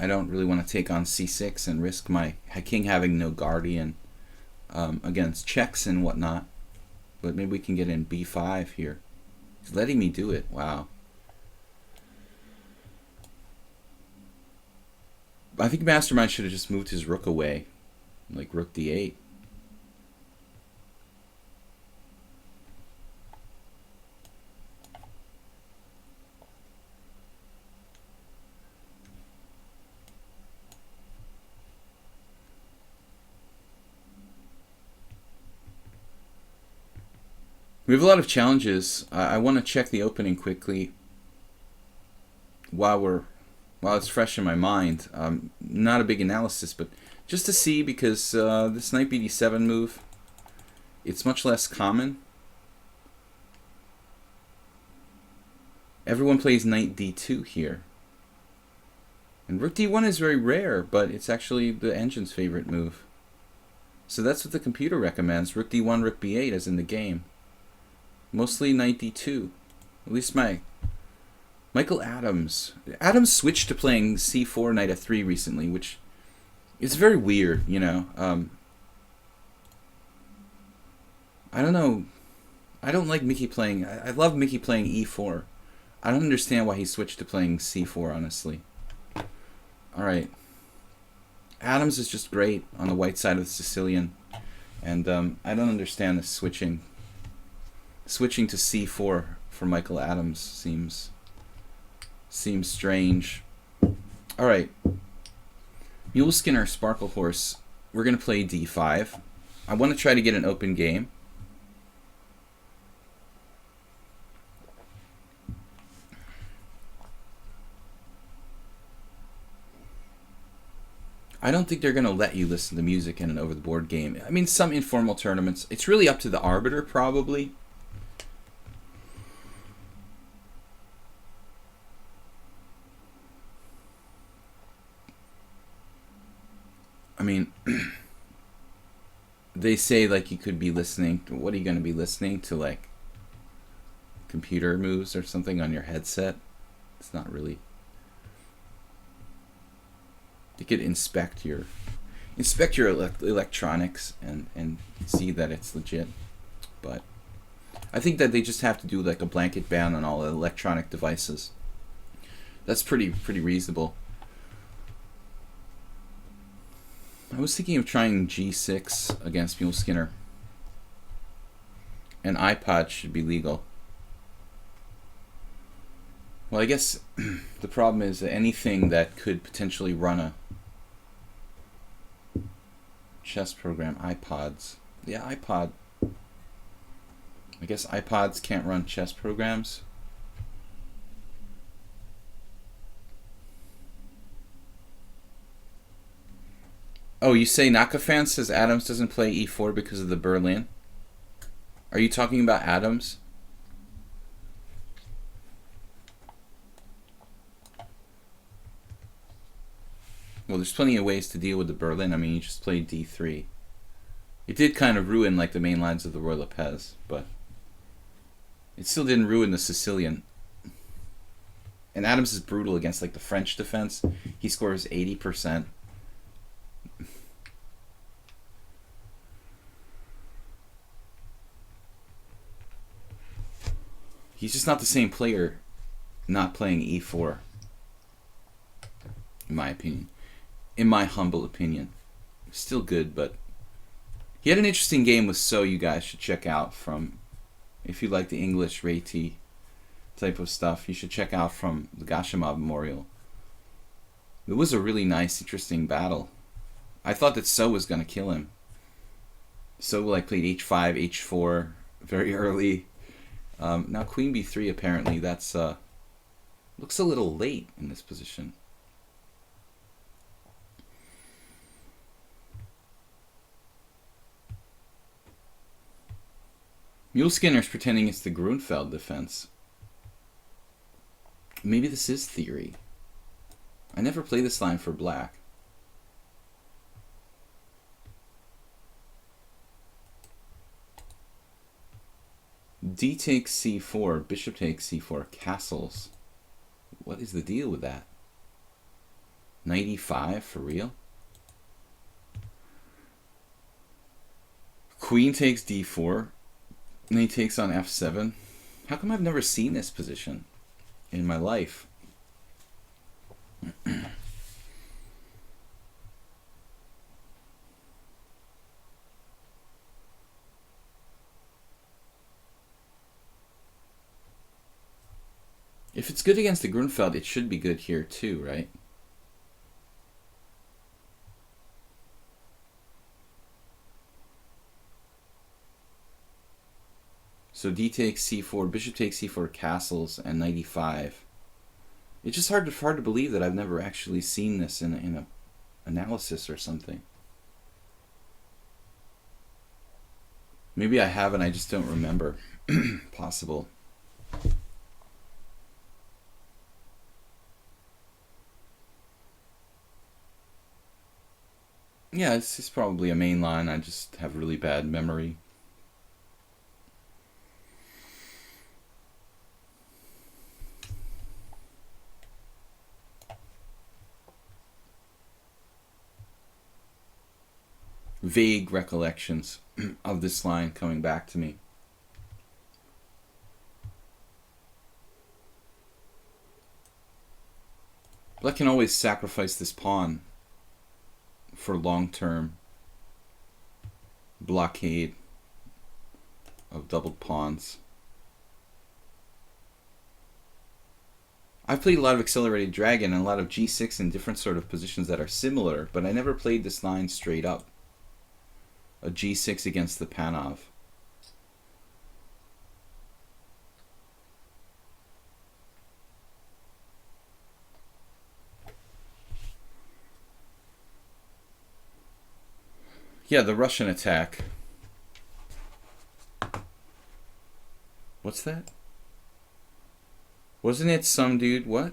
I don't really want to take on c6 and risk my king having no guardian against checks and whatnot. But maybe we can get in b5 here. He's letting me do it. Wow. I think Mastermind should have just moved his rook away, like rook d8. We have a lot of challenges. I want to check the opening quickly while it's fresh in my mind. Not a big analysis, but just to see, because this knight bd7 move, it's much less common. Everyone plays knight d2 here. And rook d1 is very rare, but it's actually the engine's favorite move. So that's what the computer recommends. Rook d1, rook b8 as in the game. Mostly knight d2. At least Michael Adams. Adams switched to playing c4, knight f3 recently, which is very weird, you know. I don't know. I don't like Mickey playing... I love Mickey playing e4. I don't understand why he switched to playing c4, honestly. Alright. Adams is just great on the white side of the Sicilian. And I don't understand this switching. Switching to c4 for Michael Adams seems strange. Alright. Mule Skinner, Sparkle Horse. We're going to play d5. I want to try to get an open game. I don't think they're going to let you listen to music in an over-the-board game. I mean, some informal tournaments. It's really up to the arbiter, probably. I mean, they say, like, you could be listening. What are you going to be listening to, like, computer moves or something on your headset? It's not really... You could inspect your electronics and see that it's legit. But I think that they just have to do like a blanket ban on all electronic devices. That's pretty reasonable. I was thinking of trying g6 against Mule Skinner. And iPod should be legal. Well, I guess the problem is that anything that could potentially run a chess program, iPods. Yeah, iPod. I guess iPods can't run chess programs. Oh, you say Nakafan says Adams doesn't play e4 because of the Berlin? Are you talking about Adams? Well, there's plenty of ways to deal with the Berlin. I mean, you just played d3. It did kind of ruin like the main lines of the Roy Lopez, but it still didn't ruin the Sicilian. And Adams is brutal against like the French defense. He scores 80%. He's just not the same player not playing e4, in my opinion. In my humble opinion. Still good, but he had an interesting game with So you guys should check out from, if you like the English Reti type of stuff, you should check out from the Gashimov Memorial. It was a really nice, interesting battle. I thought that So was going to kill him. So like played h5, h4 very early. Now queen b3 apparently, that's looks a little late in this position. Mule Skinner's pretending it's the Grunfeld defense. Maybe this is theory. I never play this line for black. D takes c4, bishop takes c4, castles. What is the deal with that? Knight e5 for real? Queen takes d4. And he takes on f7. How come I've never seen this position in my life? If it's good against the Grunfeld, it should be good here too, right? So d takes c4, bishop takes c4, castles, and knight e5. It's just hard to believe that I've never actually seen this in a analysis or something. Maybe I have and I just don't remember. Possible. Yeah, it's probably a main line. I just have really bad memory. Vague recollections of this line coming back to me. But I can always sacrifice this pawn for long-term blockade of doubled pawns. I've played a lot of Accelerated Dragon and a lot of G6 in different sort of positions that are similar, but I never played this line straight up. A G6 against the Panov. Yeah, the Russian attack. What's that? Wasn't it some dude? What?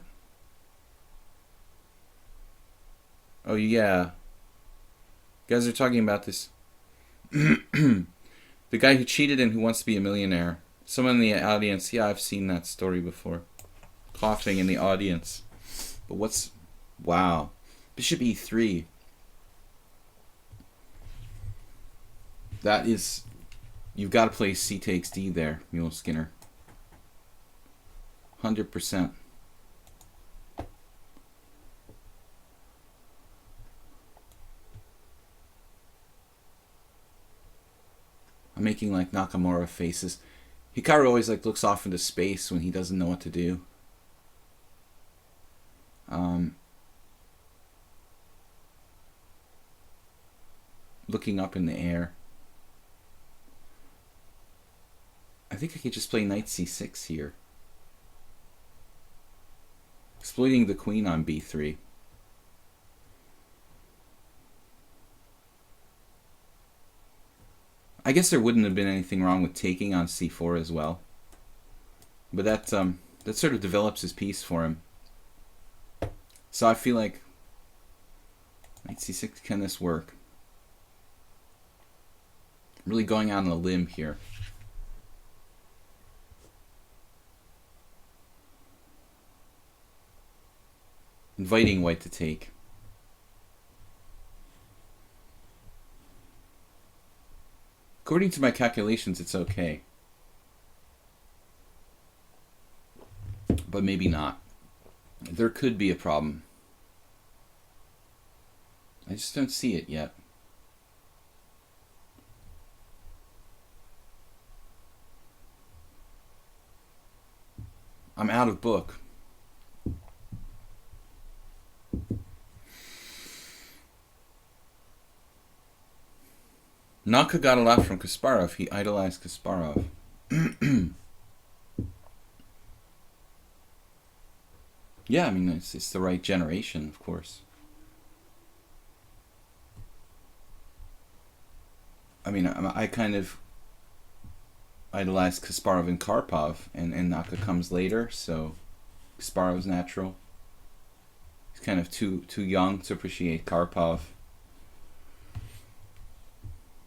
Oh, yeah. You guys are talking about this. The guy who cheated and who wants to be a millionaire. Someone in the audience. Yeah, I've seen that story before. Coughing in the audience. But what's... Wow. Bishop e3. That is... You've got to play C takes D there, Mule Skinner. 100%. I'm making like Nakamura faces. Hikaru always like looks off into space when he doesn't know what to do. Looking up in the air. I think I could just play knight c6 here. Exploiting the queen on b3. I guess there wouldn't have been anything wrong with taking on c4 as well. But that sort of develops his piece for him. So I feel like knight c6, can this work? I'm really going out on a limb here. Inviting white to take. According to my calculations, it's okay. But maybe not. There could be a problem. I just don't see it yet. I'm out of book. Naka got a lot from Kasparov. He idolized Kasparov. Yeah, I mean, it's the right generation, of course. I mean, I kind of idolized Kasparov and Karpov, and Naka comes later, so Kasparov's natural. He's kind of too young to appreciate Karpov.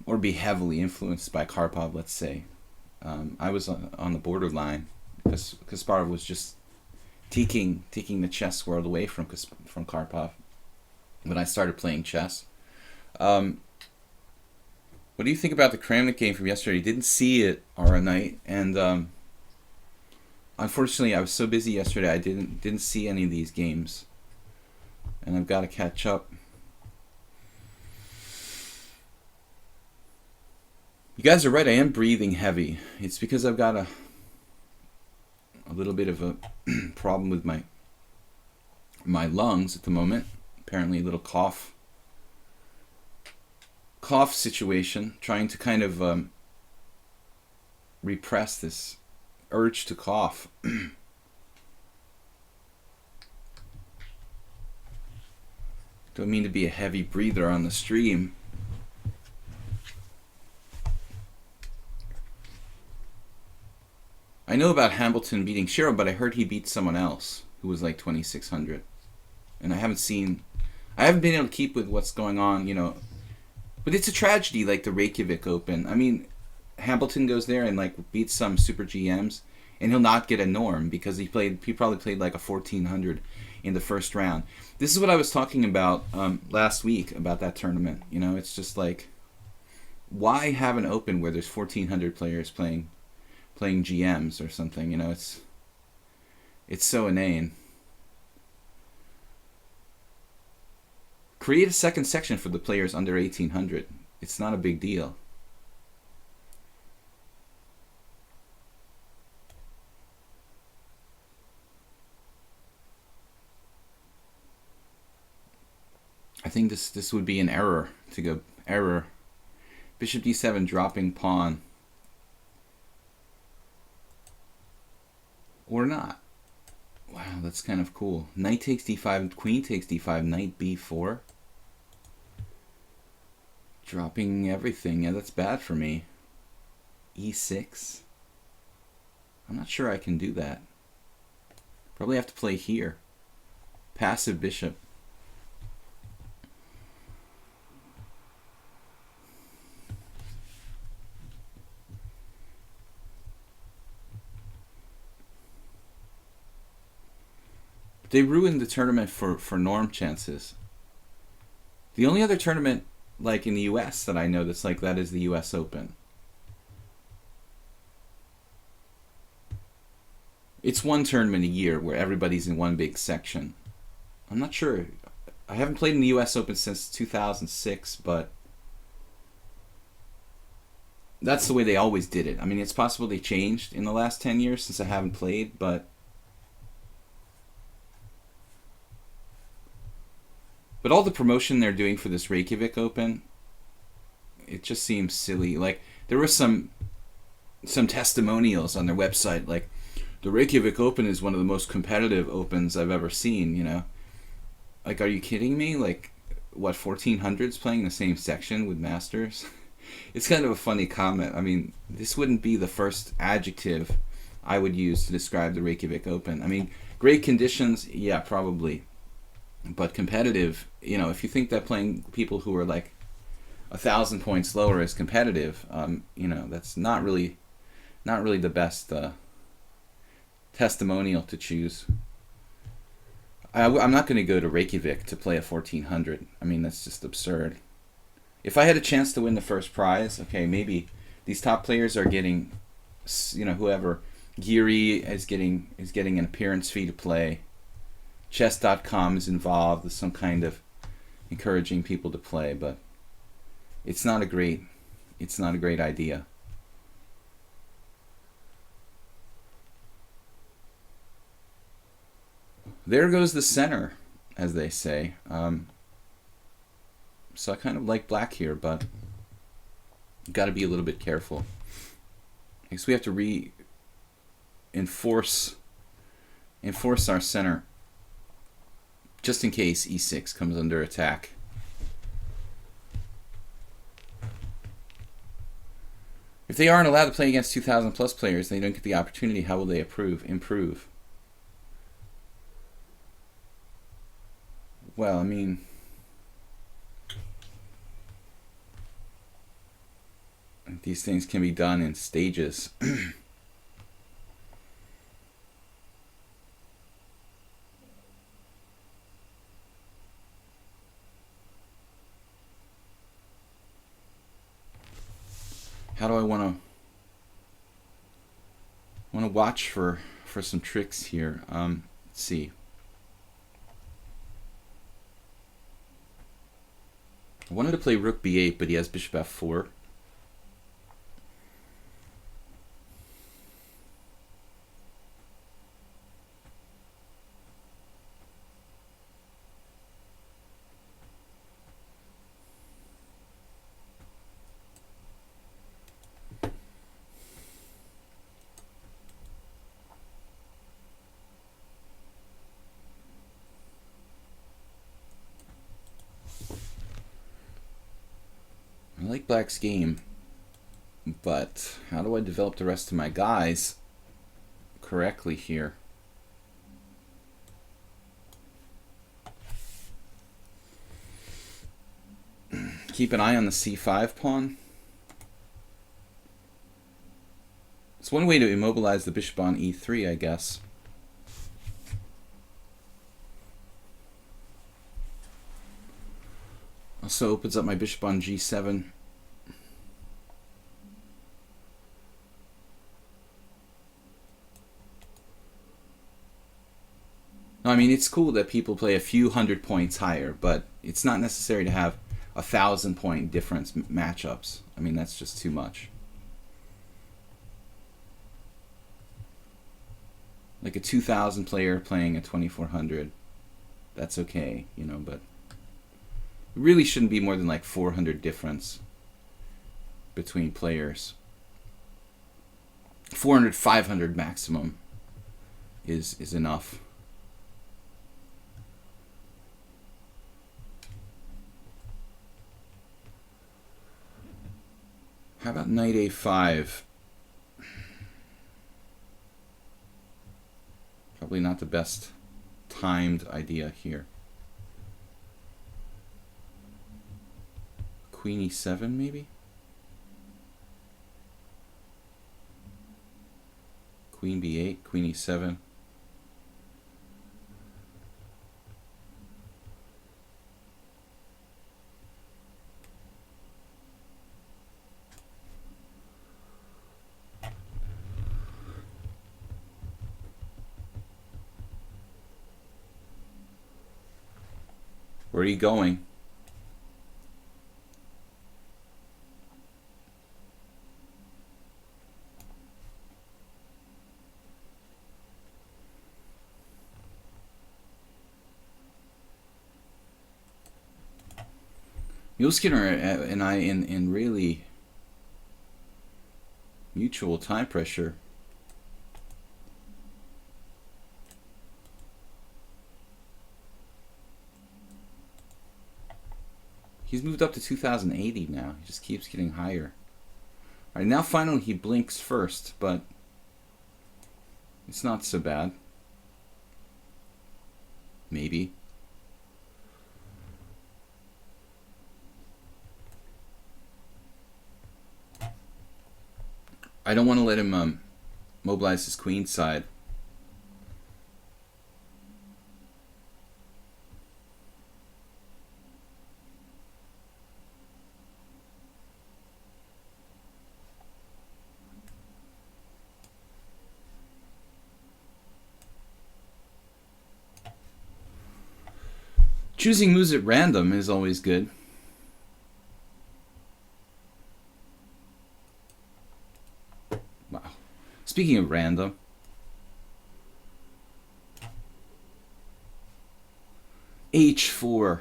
Or be heavily influenced by Karpov, let's say. I was on the borderline because Kasparov was just taking the chess world away from Karpov when I started playing chess. What do you think about the Kramnik game from yesterday? Didn't see it our night, and unfortunately, I was so busy yesterday I didn't see any of these games, and I've got to catch up. You guys are right, I am breathing heavy. It's because I've got a little bit of a problem with my lungs at the moment. Apparently a little cough situation, trying to kind of repress this urge to cough. Don't mean to be a heavy breather on the stream. I know about Hamilton beating Shiro, but I heard he beat someone else who was like 2,600. And I haven't been able to keep with what's going on, you know. But it's a tragedy, like the Reykjavik Open. I mean, Hamilton goes there and like beats some super GMs, and he'll not get a norm because he probably played like a 1400 in the first round. This is what I was talking about last week about that tournament. You know, it's just like, why have an Open where there's 1400 players playing GMs or something? You know, it's so inane. Create a second section for the players under 1800. It's not a big deal. I think this would be an error to go error. Bishop d7 dropping pawn. Or not. Wow, that's kind of cool. Knight takes d5, queen takes d5, knight b4. Dropping everything. Yeah, that's bad for me. e6. I'm not sure I can do that. Probably have to play here. Passive bishop. They ruined the tournament for norm chances. The only other tournament like in the US that I know that's like that is the US Open. It's one tournament a year where everybody's in one big section. I'm not sure. I haven't played in the US Open since 2006, but that's the way they always did it. I mean, it's possible they changed in the last 10 years since I haven't played, but all the promotion they're doing for this Reykjavik Open, it just seems silly. Like, there were some testimonials on their website, like, the Reykjavik Open is one of the most competitive opens I've ever seen, you know? Like, are you kidding me? Like, what, 1400s playing the same section with Masters? It's kind of a funny comment. I mean, this wouldn't be the first adjective I would use to describe the Reykjavik Open. I mean, great conditions, yeah, probably. But competitive, you know, if you think that playing people who are like 1,000 points lower is competitive, you know, that's not really the best testimonial to choose. I'm not going to go to Reykjavik to play a 1400. I mean, that's just absurd. If I had a chance to win the first prize, okay, maybe these top players are getting, you know, whoever, Geary is getting an appearance fee to play. Chess.com is involved with some kind of encouraging people to play, but it's not a great idea. There goes the center, as they say. So I kind of like black here, but got to be a little bit careful. I guess we have to enforce our center, just in case e6 comes under attack. If they aren't allowed to play against 2,000 plus players, they don't get the opportunity. How will they improve? Well, I mean, these things can be done in stages. How do I want to watch for some tricks here? Let's see. I wanted to play rook b8, but he has bishop f4. I like black's game, but how do I develop the rest of my guys correctly here? keep an eye on the c5 pawn. It's one way to immobilize the bishop on e3, I guess. Also opens up my bishop on g7. I mean, it's cool that people play a few 100 points higher, but it's not necessary to have 1,000-point difference matchups. I mean, that's just too much. Like a 2,000 player playing a 2,400, that's okay, you know, but it really shouldn't be more than like 400 difference between players. 400, 500 maximum is enough. How about knight a5? Probably not the best timed idea here. Queen e7 maybe? Queen b8, queen e7. Where are you going? Mule Skinner and I in really mutual time pressure. He's moved up to 2080 now. He just keeps getting higher. All right, now finally he blinks first, but it's not so bad. Maybe. I don't want to let him mobilize his queen side. Choosing moves at random is always good. Wow. Speaking of random, h4.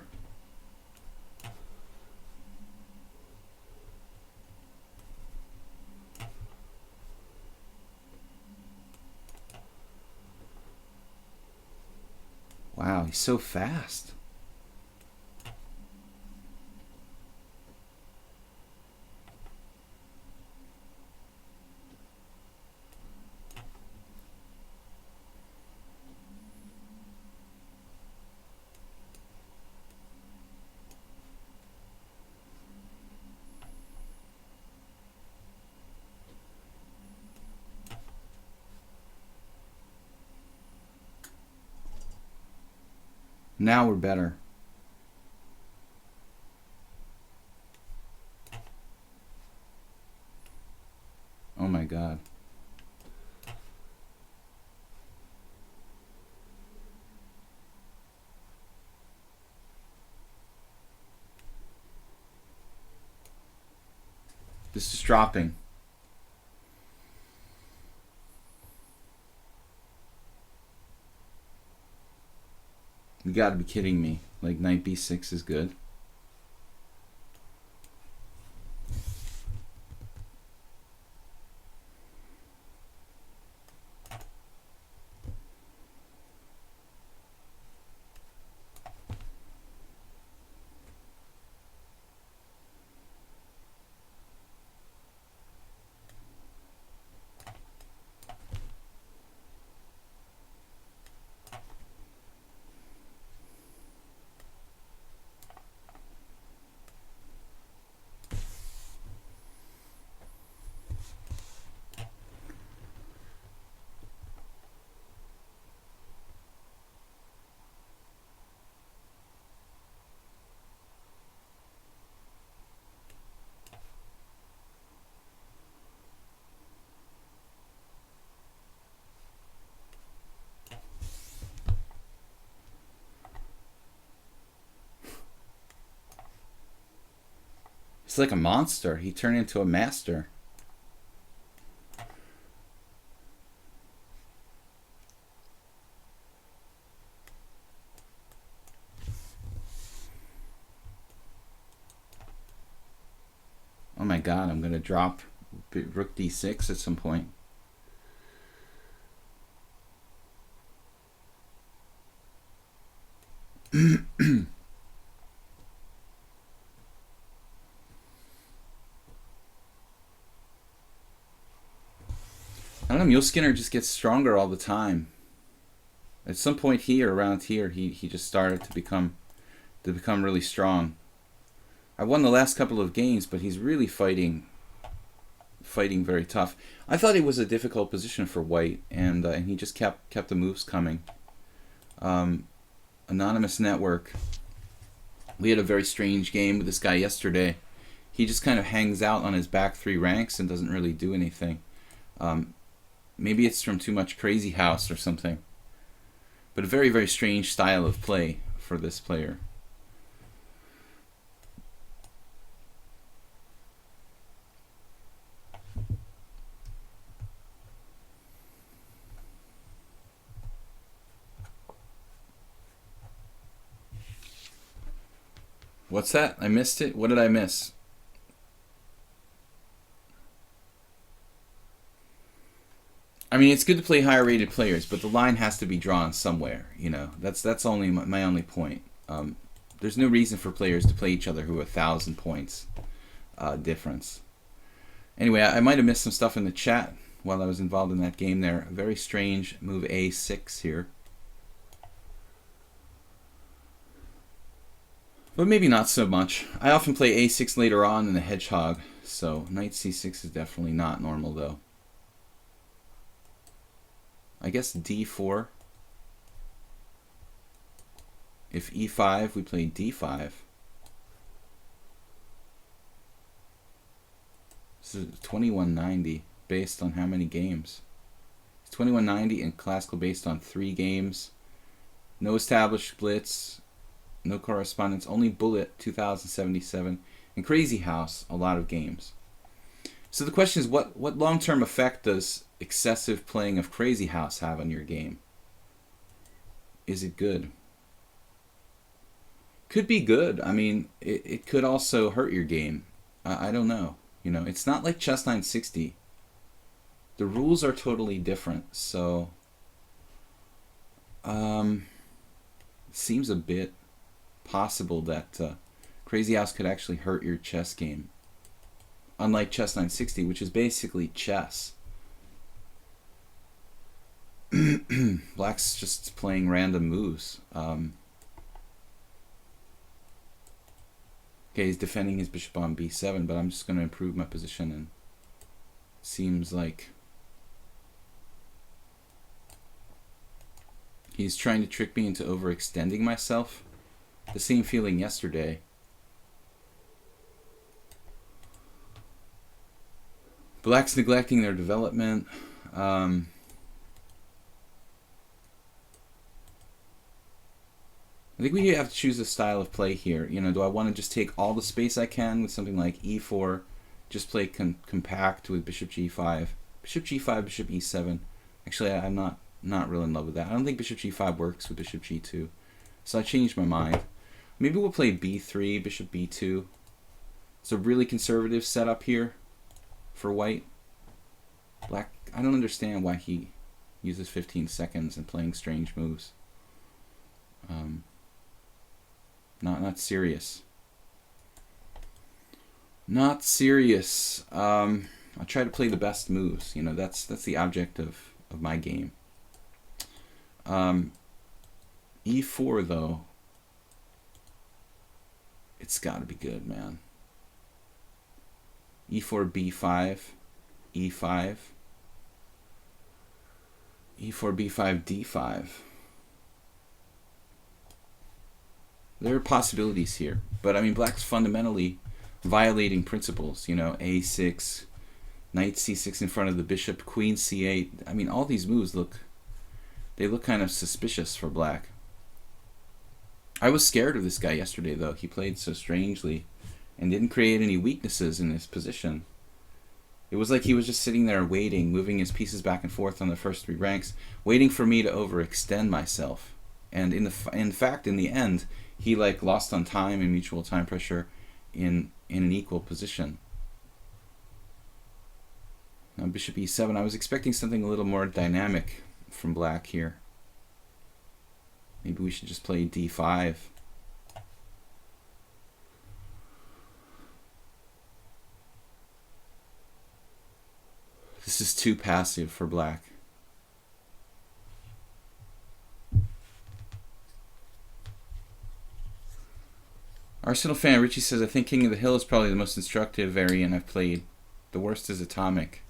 Wow, he's so fast. Now we're better. Oh my God. This is dropping. You gotta be kidding me. Like knight b6 is good. It's like a monster. He turned into a master. Oh my god, I'm going to drop rook d6 at some point. I don't know, Mule Skinner just gets stronger all the time. At some point here, around here, he just started to become really strong. I won the last couple of games, but he's really fighting very tough. I thought it was a difficult position for White, and he just kept the moves coming. Anonymous Network. We had a very strange game with this guy yesterday. He just kind of hangs out on his back three ranks and doesn't really do anything. Maybe it's from too much Crazy House or something. But a very, very strange style of play for this player. What's that? I missed it? What did I miss? I mean, it's good to play higher rated players, but the line has to be drawn somewhere, you know. That's only my only point. There's no reason for players to play each other who are 1,000 points difference. Anyway, I might have missed some stuff in the chat while I was involved in that game there. A very strange move a6 here. But maybe not so much. I often play a6 later on in the hedgehog, so knight c6 is definitely not normal though. I guess d4. If e5, we play d5. This is 2190 based on how many games? It's 2190 and classical based on 3 games. No established blitz. No correspondence, only Bullet 2077, and Crazy House a lot of games. So the question is, what long-term effect does excessive playing of Crazy House have on your game? Is it good? Could be good. I mean, it could also hurt your game. I don't know. You know, it's not like Chess 960. The rules are totally different, so it seems a bit possible that Crazy House could actually hurt your chess game. Unlike Chess 960, which is basically chess. Black's just playing random moves. Okay, he's defending his bishop on b7, but I'm just going to improve my position, and seems like he's trying to trick me into overextending myself. The same feeling yesterday. Black's neglecting their development. I think we have to choose a style of play here. You know, do I want to just take all the space I can with something like e4, just play compact with bishop g5, bishop g5, bishop e7? Actually, I'm not really in love with that. I don't think bishop g5 works with bishop g2, so I changed my mind. Maybe we'll play b3, bishop b2. It's a really conservative setup here for White. Black, I don't understand why he uses 15 seconds and playing strange moves. Not serious. Not serious. I try to play the best moves. You know, that's the object of my game. E4 though. It's got to be good, man. E4, B5, E5, E4, B5, D5. There are possibilities here, but I mean, Black's fundamentally violating principles. You know, A6, Knight C6 in front of the bishop, Queen C8. I mean, all these moves look kind of suspicious for Black. I was scared of this guy yesterday, though. He played so strangely. and didn't create any weaknesses in his position. It was like he was just sitting there waiting, moving his pieces back and forth on the first 3 ranks, waiting for me to overextend myself. And in fact, in the end, he like lost on time and mutual time pressure in an equal position. Now bishop e7. I was expecting something a little more dynamic from black here. Maybe we should just play d5. This is too passive for black. Arsenal fan Richie says, I think King of the Hill is probably the most instructive variant I've played. The worst is Atomic.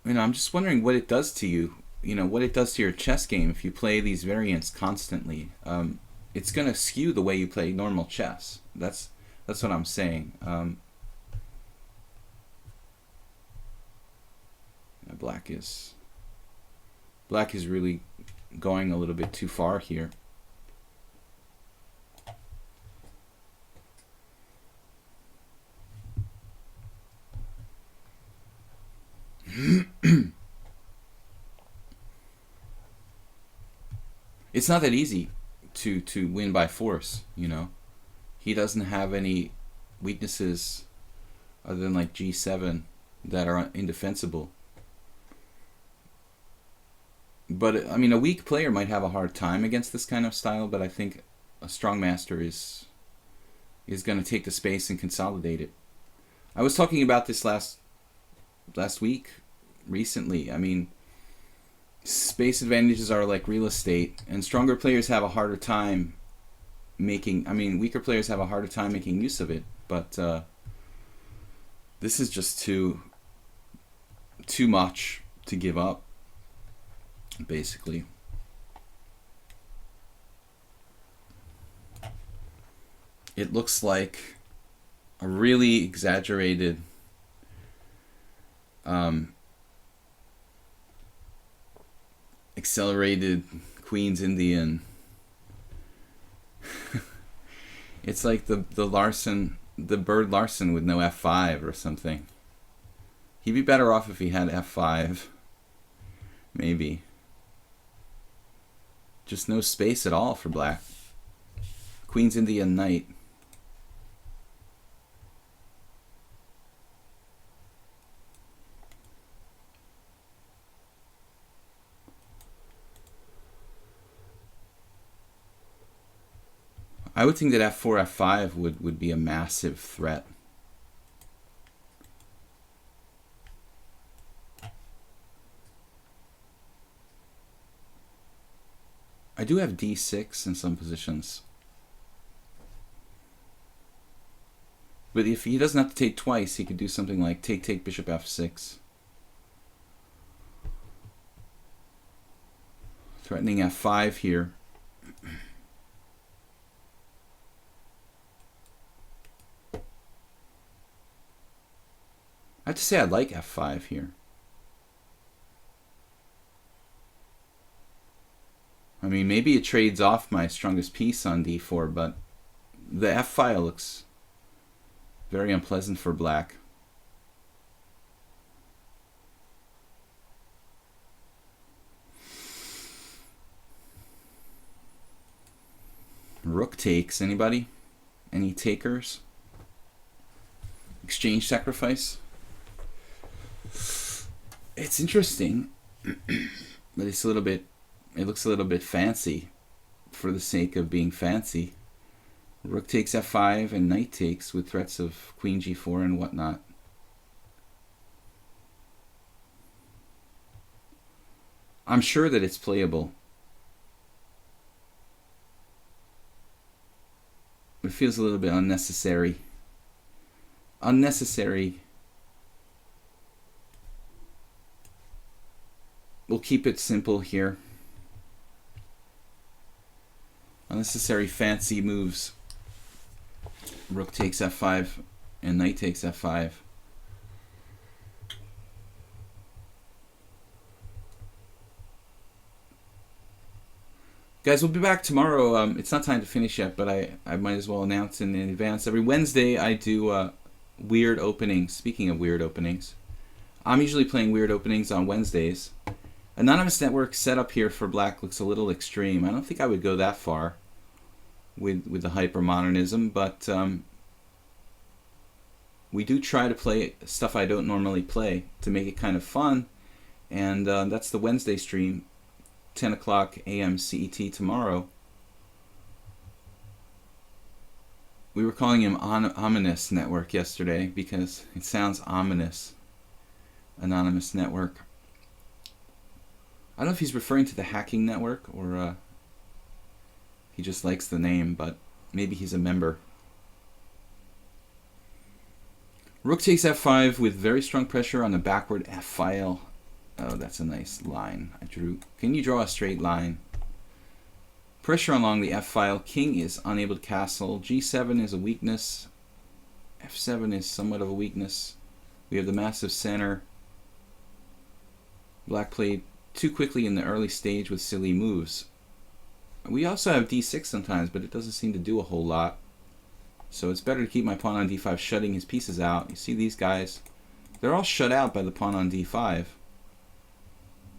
I'm just wondering what it does to you. What it does to your chess game if you play these variants constantly. It's going to skew the way you play normal chess. That's what I'm saying. Black is really going a little bit too far here. It's not that easy to win by force, He doesn't have any weaknesses other than like g7 that are indefensible. But a weak player might have a hard time against this kind of style, but I think a strong master is going to take the space and consolidate it. I was talking about this last week, recently. Space advantages are like real estate, and stronger players have a harder time weaker players have a harder time making use of it, but this is just too much to give up, basically. It looks like a really exaggerated accelerated Queen's Indian. It's like the Bird Larson with no f5 or something. He'd be better off if he had f5. Maybe. Just no space at all for black. Queen's Indian knight. I would think that f4, f5 would be a massive threat. I do have d6 in some positions. But if he doesn't have to take twice, he could do something like take bishop f6. Threatening f5 here. I have to say I like f5 here. Maybe it trades off my strongest piece on d4, but the f file looks very unpleasant for black. Rook takes. Anybody? Any takers? Exchange sacrifice? It's interesting, but it looks a little bit fancy for the sake of being fancy. Rook takes f5 and knight takes with threats of queen g4 and whatnot. I'm sure that it's playable. It feels a little bit unnecessary. We'll keep it simple here. Unnecessary fancy moves. Rook takes f5 and knight takes f5. Guys, we'll be back tomorrow. It's not time to finish yet, but I might as well announce in advance. Every Wednesday I do weird openings. Speaking of weird openings, I'm usually playing weird openings on Wednesdays. Anonymous Network setup here for black looks a little extreme. I don't think I would go that far with the hypermodernism, but we do try to play stuff I don't normally play to make it kind of fun, and that's the Wednesday stream, 10 o'clock a.m. CET tomorrow. We were calling him Ominous Network yesterday because it sounds ominous. Anonymous Network. I don't know if he's referring to the hacking network or he just likes the name, but maybe he's a member. Rook takes f5 with very strong pressure on the backward f file. Oh, that's a nice line I drew. Can you draw a straight line? Pressure along the f file. King is unable to castle. G7 is a weakness. F7 is somewhat of a weakness. We have the massive center. Black played too quickly in the early stage with silly moves. We also have d6 sometimes, but it doesn't seem to do a whole lot. So it's better to keep my pawn on d5, shutting his pieces out. You see these guys? They're all shut out by the pawn on d5.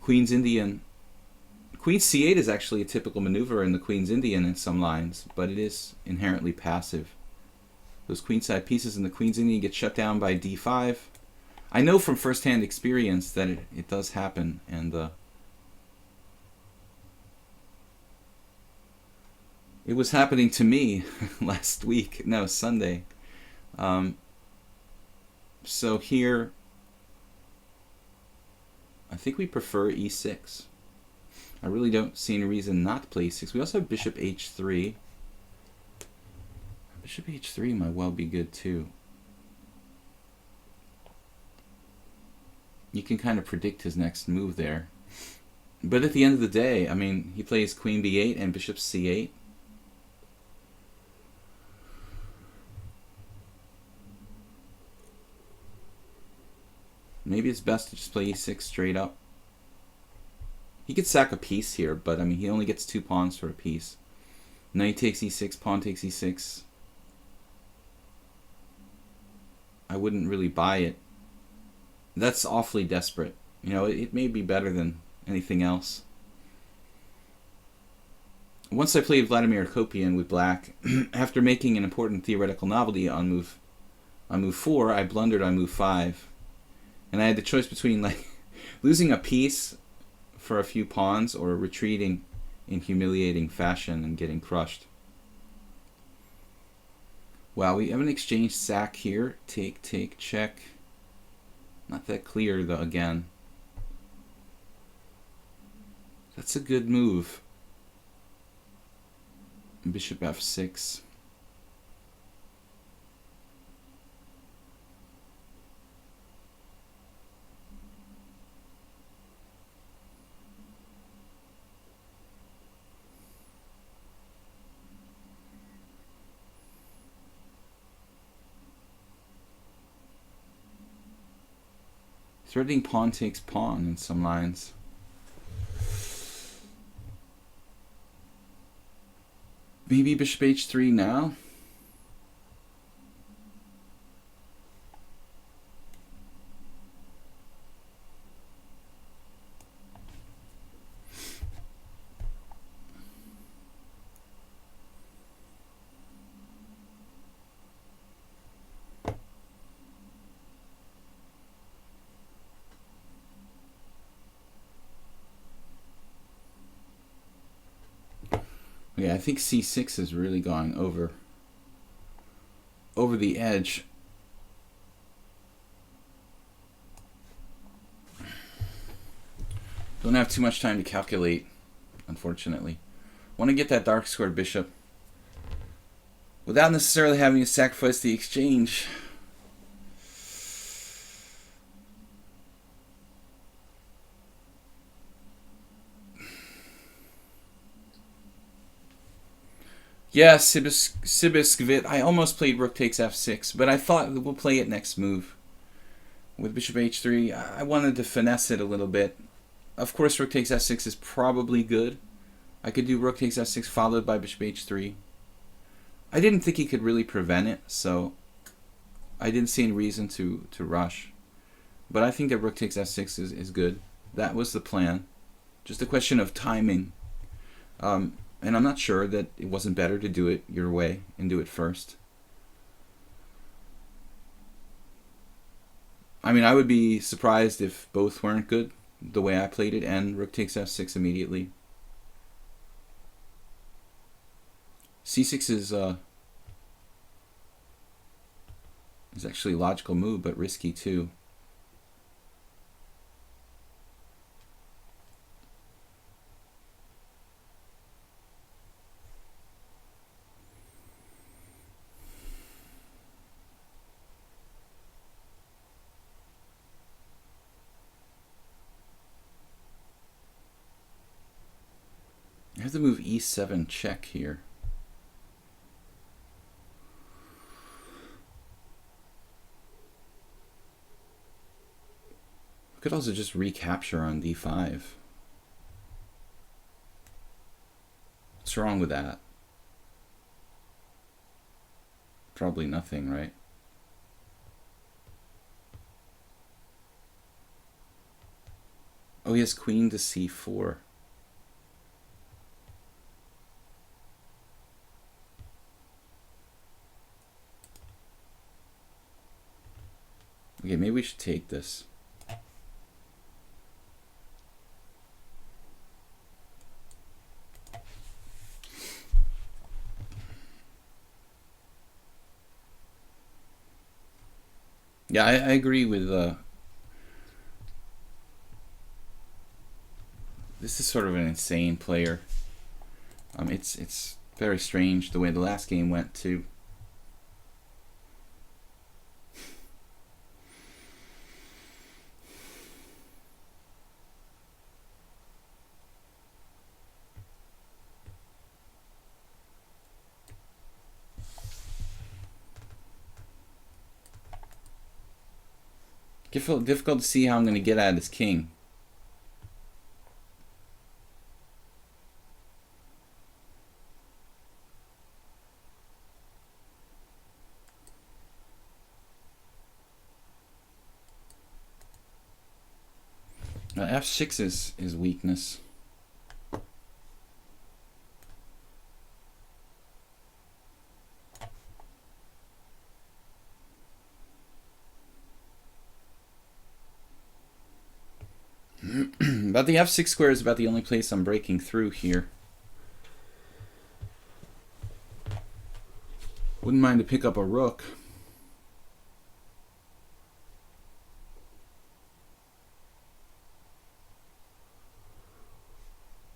Queen's Indian. Queen c8 is actually a typical maneuver in the Queen's Indian in some lines, but it is inherently passive. Those queenside pieces in the Queen's Indian get shut down by d5. I know from first-hand experience that it does happen, and it was happening to me last week. No, Sunday. So here, I think we prefer e6. I really don't see any reason not to play e6. We also have bishop h3. Bishop h3 might well be good too. You can kind of predict his next move there. But at the end of the day, I mean, he plays queen b8 and bishop c8. Maybe it's best to just play e6 straight up. He could sack a piece here, but I mean, he only gets 2 pawns for a piece. Knight takes e6, pawn takes e6. I wouldn't really buy it. That's awfully desperate. You know, it may be better than anything else. Once I played Vladimir Kopian with black, after making an important theoretical novelty on move 4, I blundered on move 5. And I had the choice between like losing a piece for a few pawns or retreating in humiliating fashion and getting crushed. Wow, we have an exchange sack here. Take, take, check. Not that clear though again. That's a good move. Bishop f6. Threatening pawn takes pawn in some lines. Maybe bishop h3 now? Yeah, I think c6 is really going over the edge. Don't have too much time to calculate, unfortunately. Want to get that dark squared bishop without necessarily having to sacrifice the exchange. Yeah, Sibiskvit. I almost played rook takes f6, but I thought we'll play it next move. With bishop h3, I wanted to finesse it a little bit. Of course, rook takes f6 is probably good, I could do rook takes f6 followed by bishop h3. I didn't think he could really prevent it, so I didn't see any reason to rush. But I think that rook takes f6 is good. That was the plan. Just a question of timing. And I'm not sure that it wasn't better to do it your way and do it first. I mean, I would be surprised if both weren't good, the way I played it, and rook takes f6 immediately. c6 is actually a logical move, but risky too. I have to move e7 check here. Could also just recapture on d5. What's wrong with that? Probably nothing, right? Oh, he has queen to c4. Okay, maybe we should take this. Yeah, I agree with this is sort of an insane player. It's very strange the way the last game went too. Difficult to see how I'm going to get at his king. F6 is weakness. But the f6 square is about the only place I'm breaking through here. Wouldn't mind to pick up a rook.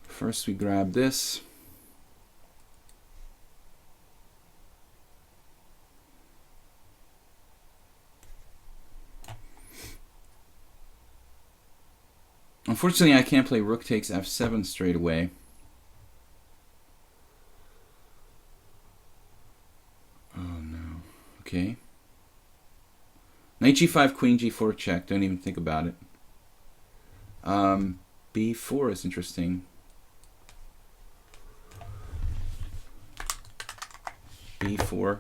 First we grab this. Unfortunately, I can't play rook takes f7 straight away. Oh no. Okay. Knight g5, queen g4 check. Don't even think about it. b4 is interesting. b4.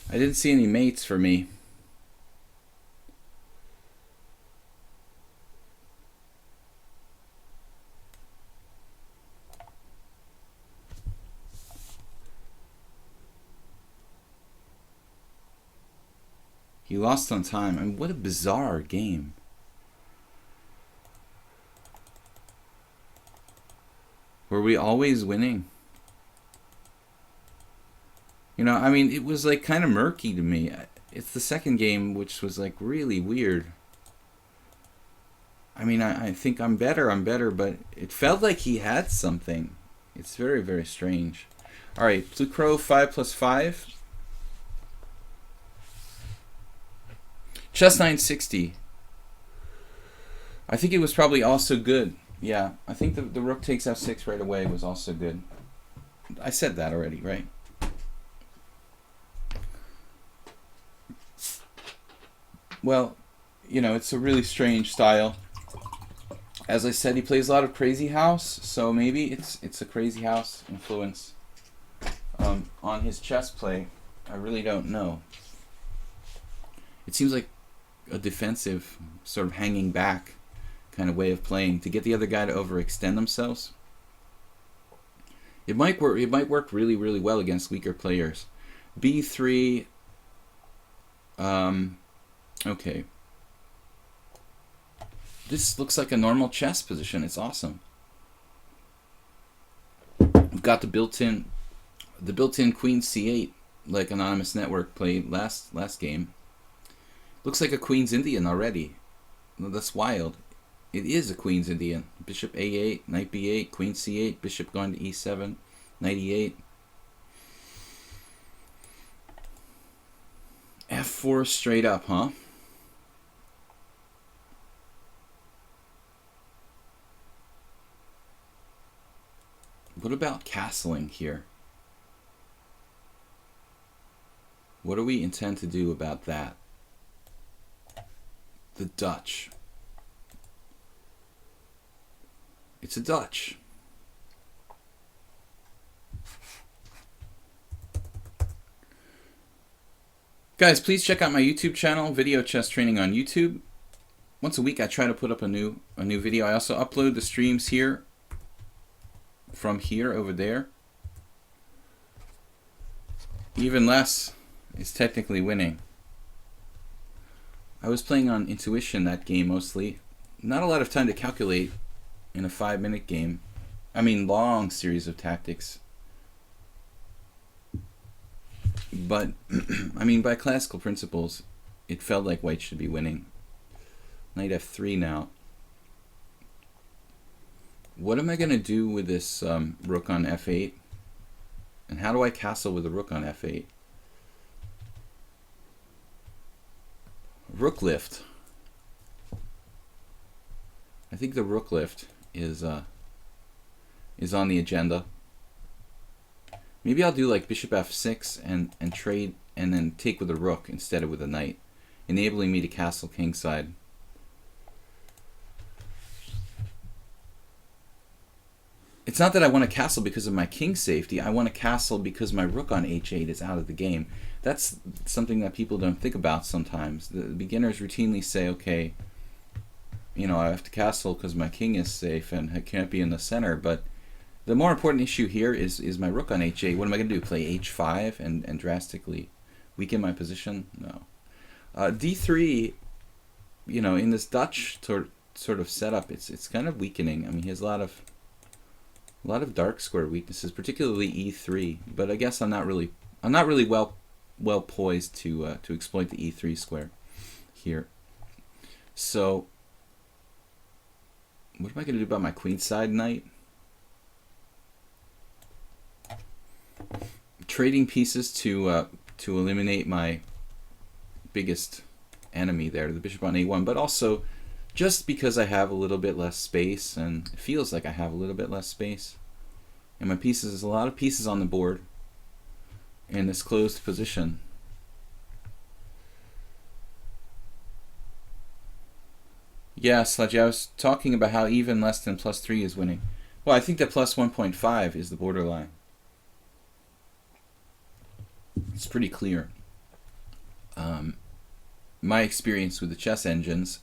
I didn't see any mates for me. He lost on time. I mean, what a bizarre game. Were we always winning? You know, I mean, it was like kind of murky to me. It's the second game which was like really weird. I mean, I think I'm better, but it felt like he had something. It's very, very strange. All right, Blue Crow 5+5. Chess 960. I think it was probably also good. Yeah, I think the rook takes f6 right away was also good. I said that already, right? Well, you know, it's a really strange style. As I said, he plays a lot of crazy house, so maybe it's a crazy house influence on his chess play. I really don't know. It seems like a defensive, sort of hanging back kind of way of playing to get the other guy to overextend themselves. It might work. It might work really, really well against weaker players. B3. Okay. This looks like a normal chess position. It's awesome. We've got the built-in queen c8, like Anonymous Network played last game. Looks like a Queen's Indian already. That's wild. It is a Queen's Indian. Bishop a8, knight b8, queen c8, bishop going to e7, knight e8. f4 straight up, huh? What about castling here? What do we intend to do about that? The Dutch. It's a Dutch. Guys, please check out my YouTube channel, Video Chess Training on YouTube. Once a week I try to put up a new video. I also upload the streams here from here over there. Even less is technically winning. I was playing on intuition that game mostly. Not a lot of time to calculate in a 5-minute game. I mean, long series of tactics. But, I mean, by classical principles, it felt like white should be winning. Knight f3 now. What am I going to do with this rook on f8? And how do I castle with a rook on f8? Rook lift. I think the rook lift is on the agenda. Maybe I'll do like bishop f6 and trade and then take with a rook instead of with a knight, enabling me to castle kingside. It's not that I want to castle because of my king safety. I want to castle because my rook on h8 is out of the game. That's something that people don't think about sometimes. The beginners routinely say, okay, you know, I have to castle because my king is safe and it can't be in the center. But the more important issue here is my rook on h8. What am I going to do? Play h5 and drastically weaken my position? No. d3, you know, in this Dutch sort of setup, it's kind of weakening. I mean, he has a lot of dark square weaknesses, particularly e3. But I guess I'm not really well poised to exploit the e3 square here. So what am I going to do about my queenside knight? Trading pieces to eliminate my biggest enemy there, the bishop on a1, but also just because I have a little bit less space, and it feels like I have a little bit less space. And my pieces, there's a lot of pieces on the board in this closed position. Yeah, Sludgy, I was talking about how even less than +3 is winning. Well, I think that +1.5 is the borderline. It's pretty clear. My experience with the chess engines,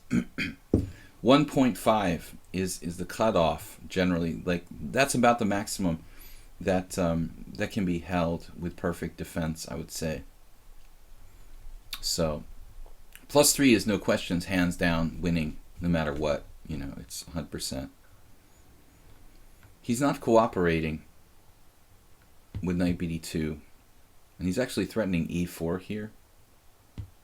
1.5 is the cutoff generally. Like, that's about the maximum that that can be held with perfect defense, I would say. So +3 is no questions, hands down winning no matter what. You know, it's 100%. He's not cooperating with knight bd2. And he's actually threatening e4 here,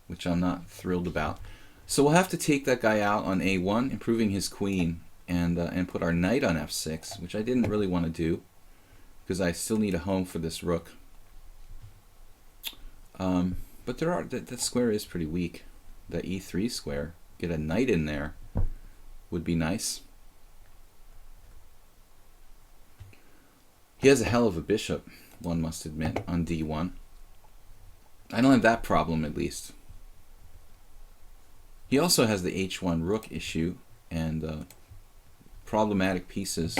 which I'm not thrilled about. So we'll have to take that guy out on a1, improving his queen, and put our knight on f6, which I didn't really want to do, because I still need a home for this rook. But that square is pretty weak. That e3 square, get a knight in there, would be nice. He has a hell of a bishop, one must admit, on d1. I don't have that problem, at least. He also has the h1 rook issue and problematic pieces.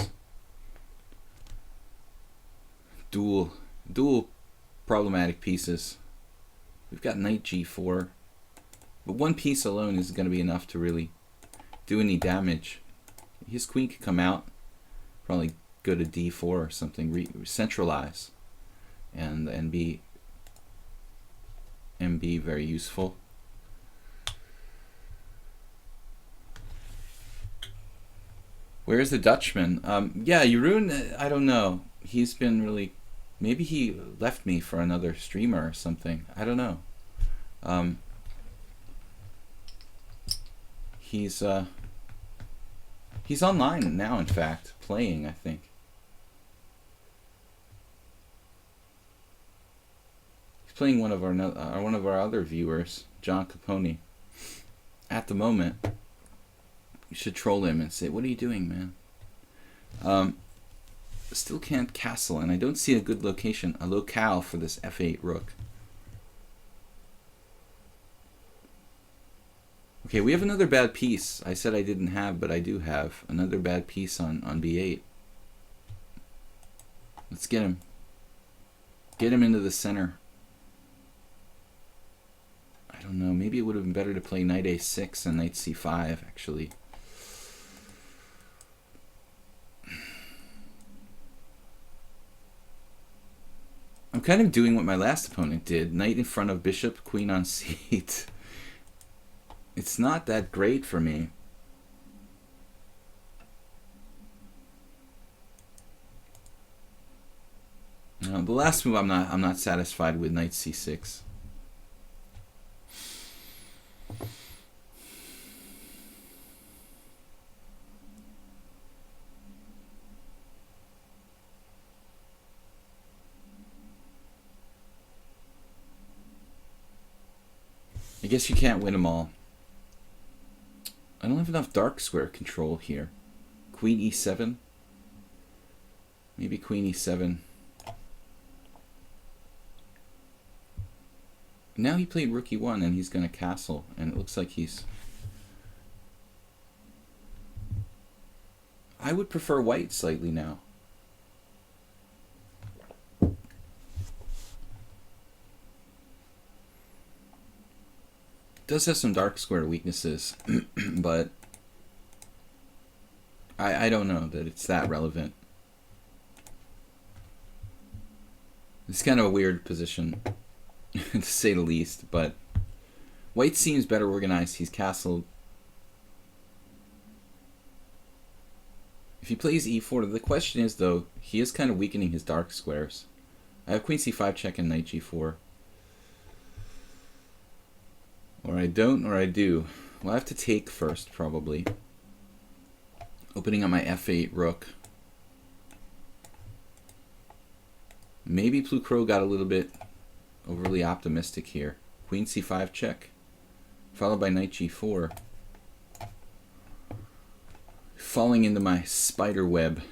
Dual problematic pieces. We've got knight g4, but one piece alone isn't going to be enough to really do any damage. His queen could come out, probably go to d4 or something, centralize, and be very useful. Where's the Dutchman? Yeah, Jeroen, I don't know. He's been really... Maybe he left me for another streamer or something. I don't know. He's online now, in fact, playing, I think. He's playing one of our other viewers, John Capone. At the moment, you should troll him and say, "What are you doing, man?" Still can't castle, and I don't see a good locale for this f8 rook. Okay, we have another bad piece. I said I didn't have, but I do have another bad piece on b8. Let's get him. Get him into the center. I don't know, maybe it would have been better to play knight a6 and knight c5, actually. I'm kind of doing what my last opponent did. Knight in front of bishop, queen on c8. It's not that great for me. No, the last move I'm not satisfied with, knight c6. I guess you can't win them all. I don't have enough dark square control here. Queen e7. Maybe queen e7. Now he played rook e1 and he's going to castle. And it looks like he's... I would prefer white slightly now. Does have some dark square weaknesses, but I don't know that it's that relevant. It's kind of a weird position, to say the least, but white seems better organized. He's castled. If he plays e4, the question is, though, he is kind of weakening his dark squares. I have queen c5 check and knight g4. Or I don't, or I do. Well, I have to take first, probably. Opening up my f8 rook. Maybe Plucro got a little bit overly optimistic here. Queen c5 check. Followed by knight g4. Falling into my spider web.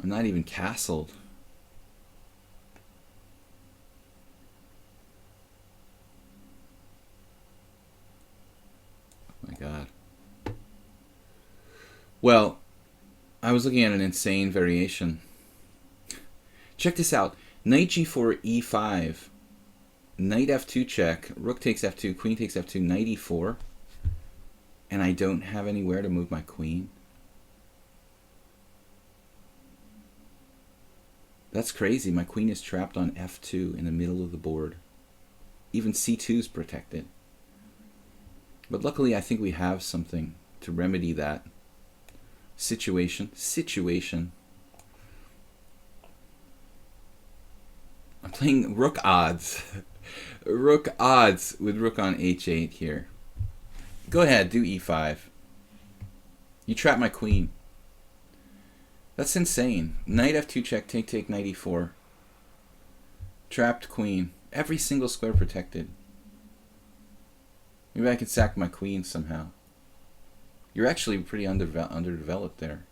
I'm not even castled. My God. Well, I was looking at an insane variation. Check this out. Knight g4, e5. Knight f2 check. Rook takes f2. Queen takes f2. Knight e4. And I don't have anywhere to move my queen. That's crazy. My queen is trapped on f2 in the middle of the board. Even c2 is protected. But luckily, I think we have something to remedy that. Situation. I'm playing rook odds. Rook odds with rook on h8 here. Go ahead, do e5. You trap my queen. That's insane. Knight f2 check, take, knight e4. Trapped queen. Every single square protected. Maybe I could sack my queen somehow. You're actually pretty underdeveloped there.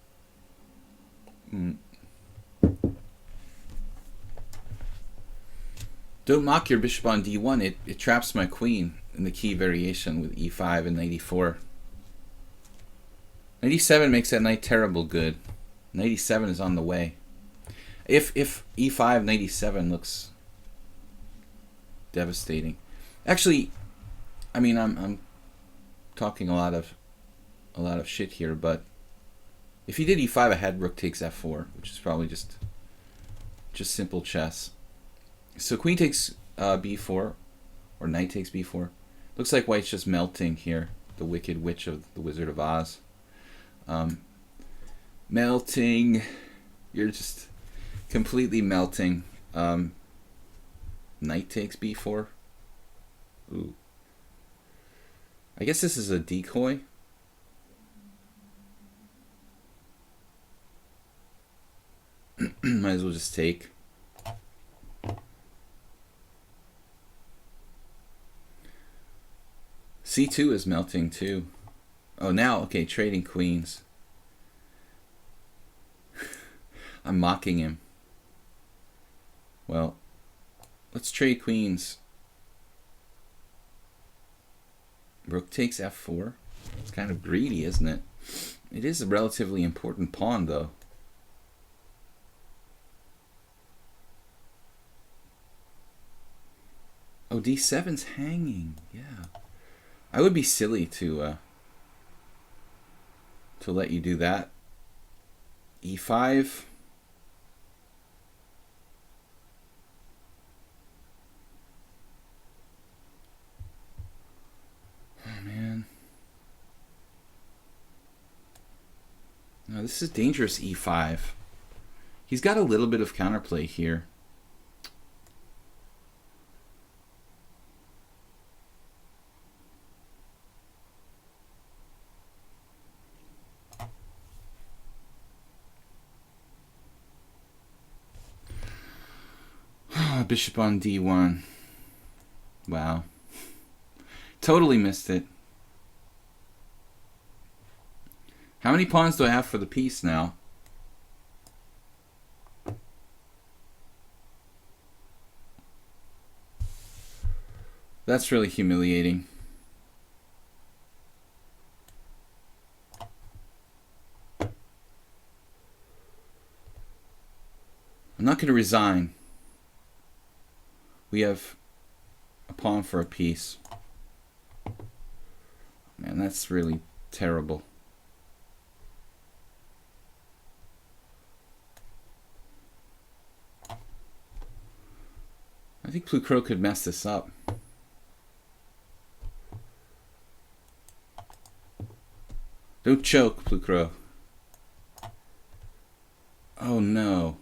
Don't mock your bishop on d1. It traps my queen in the key variation with e5 and knight e4. Knight e7 makes that knight terrible good. Knight e7 is on the way. If e5 knight e7 looks devastating. Actually, I mean I'm talking a lot of shit here, but if he did e5, I had rook takes f4, which is probably just simple chess. So queen takes b4, or knight takes b4. Looks like white's just melting here. The Wicked Witch of the Wizard of Oz. Melting. You're just completely melting. Knight takes b4. Ooh. I guess this is a decoy. Might as well just take. C2 is melting too. Oh, now, okay, trading queens. I'm mocking him. Well, let's trade queens. Rook takes f4. It's kind of greedy, isn't it? It is a relatively important pawn, though. Oh, d7's hanging. Yeah. I would be silly to let you do that. e5. Oh man. No, this is dangerous e5. He's got a little bit of counterplay here. Bishop on d1. Wow. Totally missed it. How many pawns do I have for the piece now? That's really humiliating. I'm not going to resign. We have a pawn for a piece. Man, that's really terrible. I think Blue Crow could mess this up. Don't choke, Blue Crow. Oh no.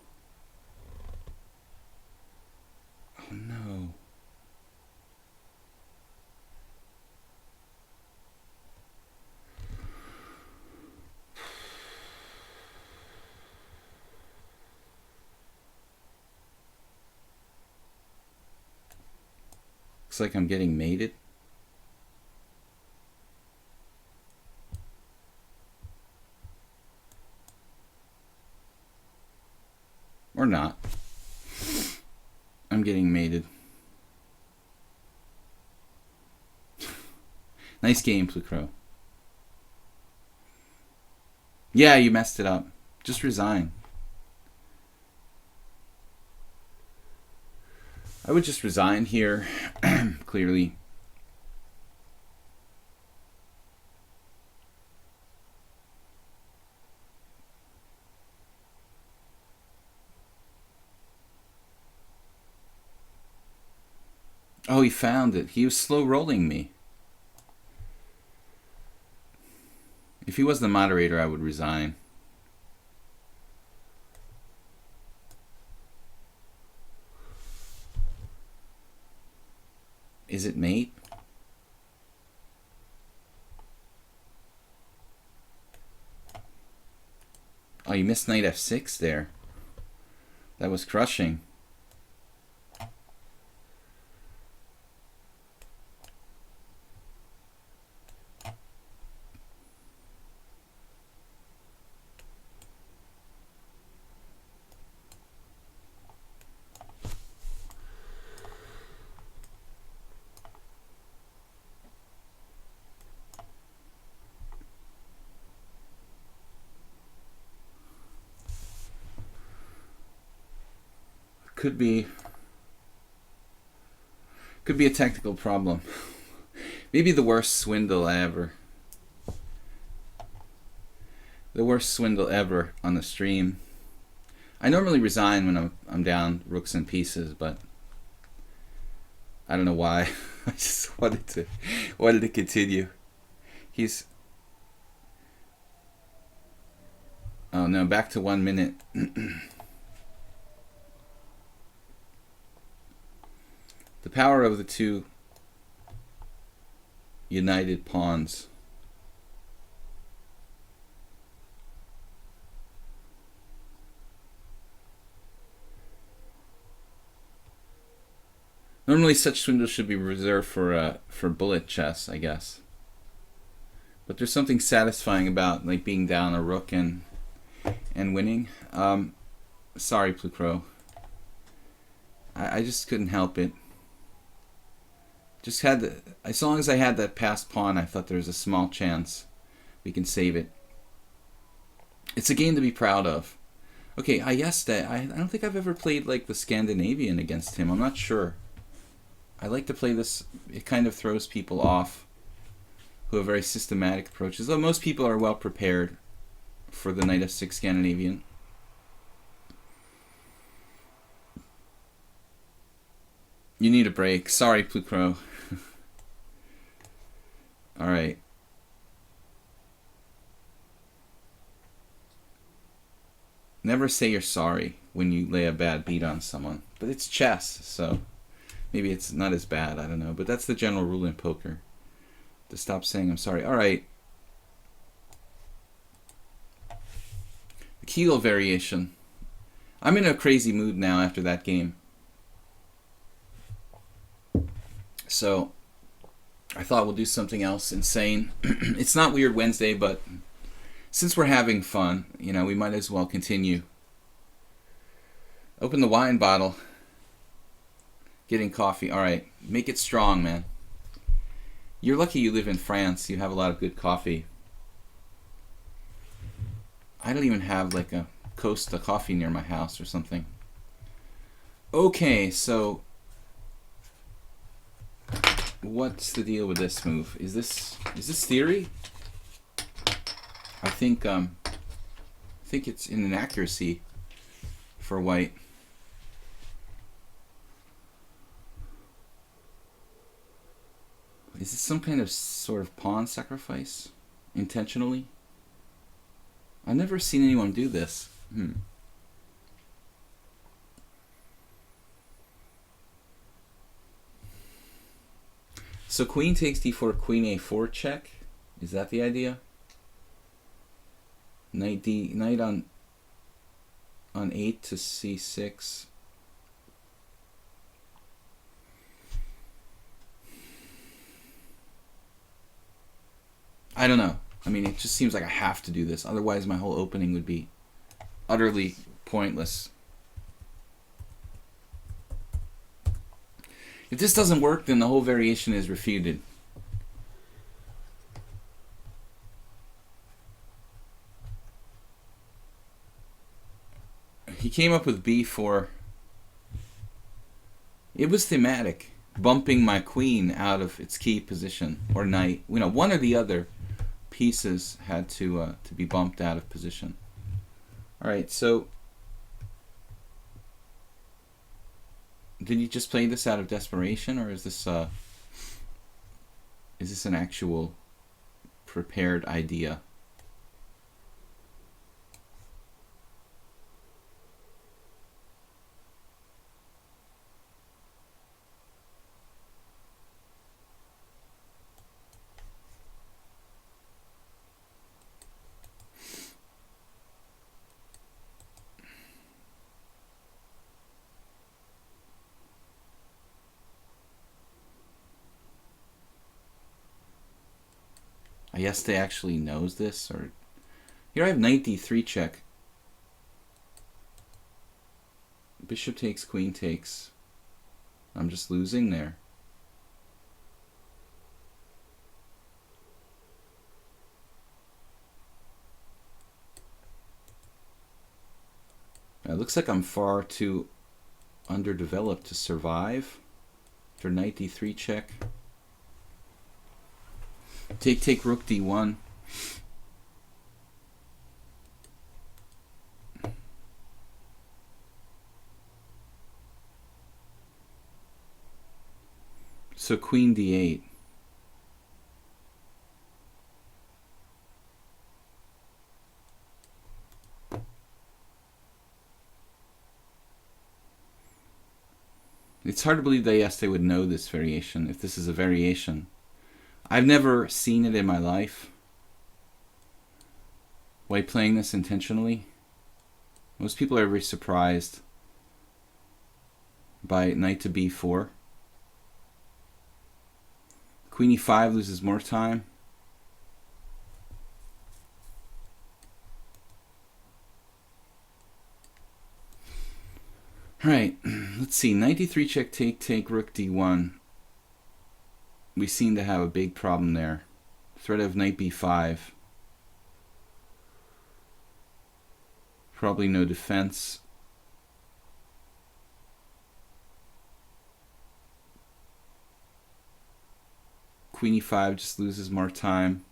Oh no. Looks like I'm getting mated. Or not. I'm getting mated. Nice game, Blue Crow. Yeah, you messed it up. Just resign. I would just resign here, clearly. Oh, he found it. He was slow rolling me. If he was the moderator, I would resign. Is it mate? Oh, you missed knight f6 there. That was crushing. Could be a technical problem. Maybe the worst swindle ever. The worst swindle ever on the stream. I normally resign when I'm down rooks and pieces, but I don't know why. I just wanted to continue. Oh no, back to 1 minute. The power of the two united pawns. Normally such swindles should be reserved for bullet chess, I guess. But there's something satisfying about like being down a rook and winning. Sorry, Plucro. I just couldn't help it. Just had as long as I had that passed pawn, I thought there was a small chance we can save it. It's a game to be proud of. Okay, I don't think I've ever played like the Scandinavian against him. I'm not sure. I like to play this. It kind of throws people off who have very systematic approaches. Though most people are well prepared for the knight f6 Scandinavian. You need a break. Sorry, Plucro. All right. Never say you're sorry when you lay a bad beat on someone. But it's chess, so maybe it's not as bad. I don't know. But that's the general rule in poker. To stop saying I'm sorry. All right. The Kegel variation. I'm in a crazy mood now after that game. So I thought we'll do something else insane. It's not Weird Wednesday, but since we're having fun, you know, we might as well continue. Open the wine bottle. Getting coffee. All right. Make it strong, man. You're lucky you live in France. You have a lot of good coffee. I don't even have like a Costa coffee near my house or something. Okay, so what's the deal with this move? Is this theory? I think it's in inaccuracy for white. Is this some kind of sort of pawn sacrifice? Intentionally? I've never seen anyone do this. So queen takes d4, queen a4 check. Is that the idea? Knight on 8 to c6. I don't know. I mean, it just seems like I have to do this. Otherwise, my whole opening would be utterly pointless. If this doesn't work, then the whole variation is refuted. He came up with b4. It was thematic, bumping my queen out of its key position, or knight. You know, one or the other pieces had to be bumped out of position. All right, so did you just play this out of desperation, or is this an actual prepared idea? I guess they actually knows this, or here I have knight d3 check. Bishop takes, queen takes. I'm just losing there. It looks like I'm far too underdeveloped to survive. After knight d3 check. Take rook d1. So queen d8. It's hard to believe that yes, they would know this variation, if this is a variation. I've never seen it in my life. White playing this intentionally. Most people are very surprised by knight to b4. Queen e5 loses more time. Alright, let's see. Knight d3 check, take, rook d1. We seem to have a big problem there. Threat of knight b5. Probably no defense. Queen e5 just loses more time.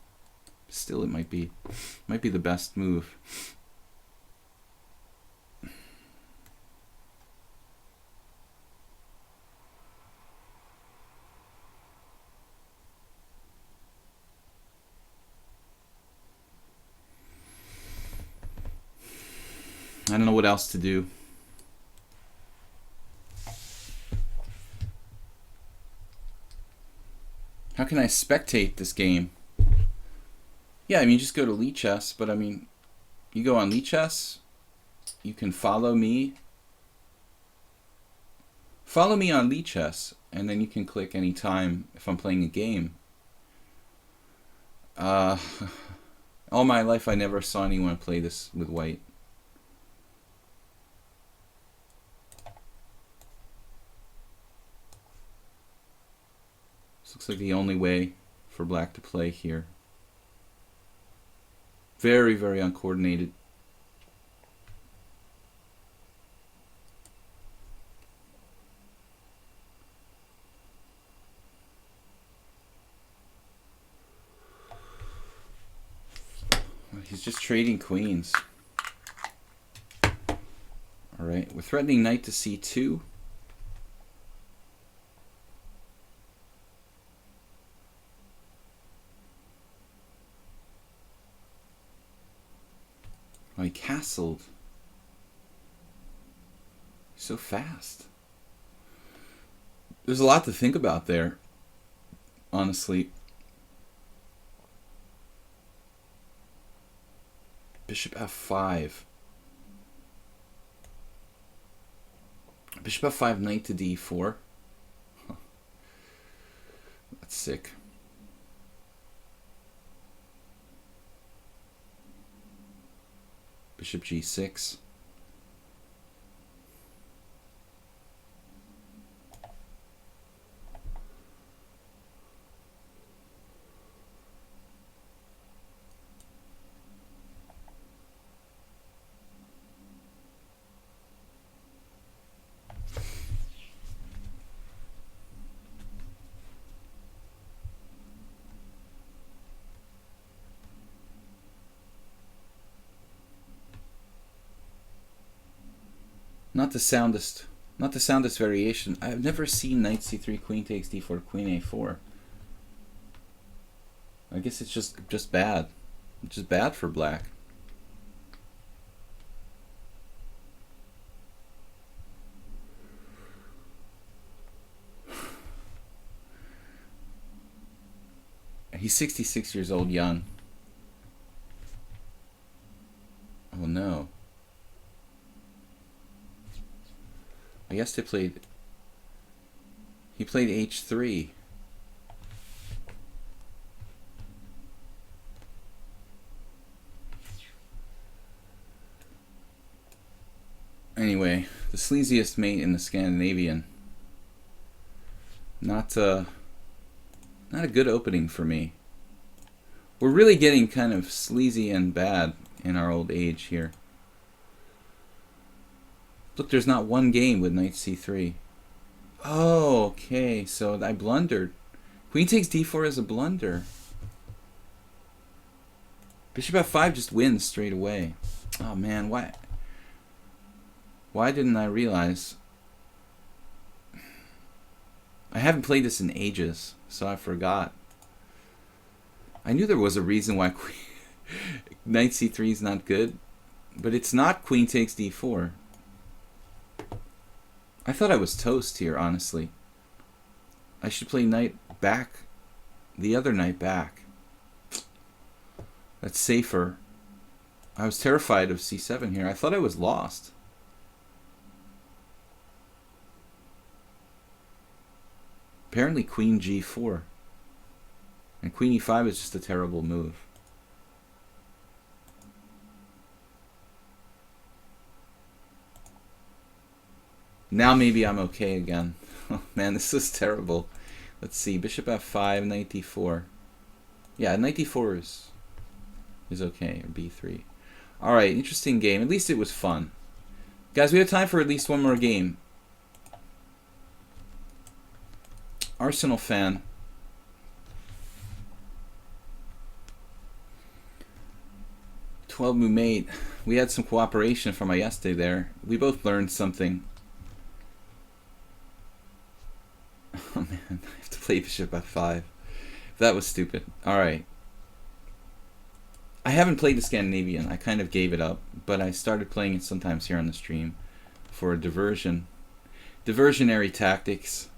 Still, it might be the best move. I don't know what else to do. How can I spectate this game? Yeah, I mean, just go to lichess, but I mean, you go on lichess, you can follow me. Follow me on lichess, and then you can click anytime if I'm playing a game. All my life, I never saw anyone play this with white. This looks like the only way for black to play here. Very, very uncoordinated. He's just trading queens. All right, we're threatening knight to c2. Oh, he castled. So fast. There's a lot to think about there, honestly. Bishop f5. Bishop f5, knight to d4. Huh. That's sick. Bishop g6. Not the soundest variation. I've never seen knight c3, queen takes d4, queen a4. I guess it's just bad. It's just bad for black. He's 66 years old, young. Oh no. I guess he played h3. sleaziest mate in the Scandinavian. Not a good opening for me. We're really getting kind of sleazy and bad in our old age here. Look, there's not one game with knight c3. Oh, okay, so I blundered. Queen takes d4 is a blunder. Bishop f5 just wins straight away. Oh man, why didn't I realize? I haven't played this in ages, so I forgot. I knew there was a reason why knight c3 is not good, but it's not queen takes d4. I thought I was toast here, honestly. I should play knight back, the other knight back. That's safer. I was terrified of c7 here. I thought I was lost. Apparently queen g4. And queen e5 is just a terrible move. Now maybe I'm okay again. Oh man, this is terrible. Let's see, bishop f5, knight d4. Yeah, knight d4 is okay, or b3. Alright, interesting game. At least it was fun. Guys, we have time for at least one more game. Arsenal fan. Mate. We had some cooperation from my yesterday there. We both learned something. Oh man, I have to play bishop f5. That was stupid. Alright. I haven't played the Scandinavian. I kind of gave it up, but I started playing it sometimes here on the stream for a diversion. Diversionary tactics.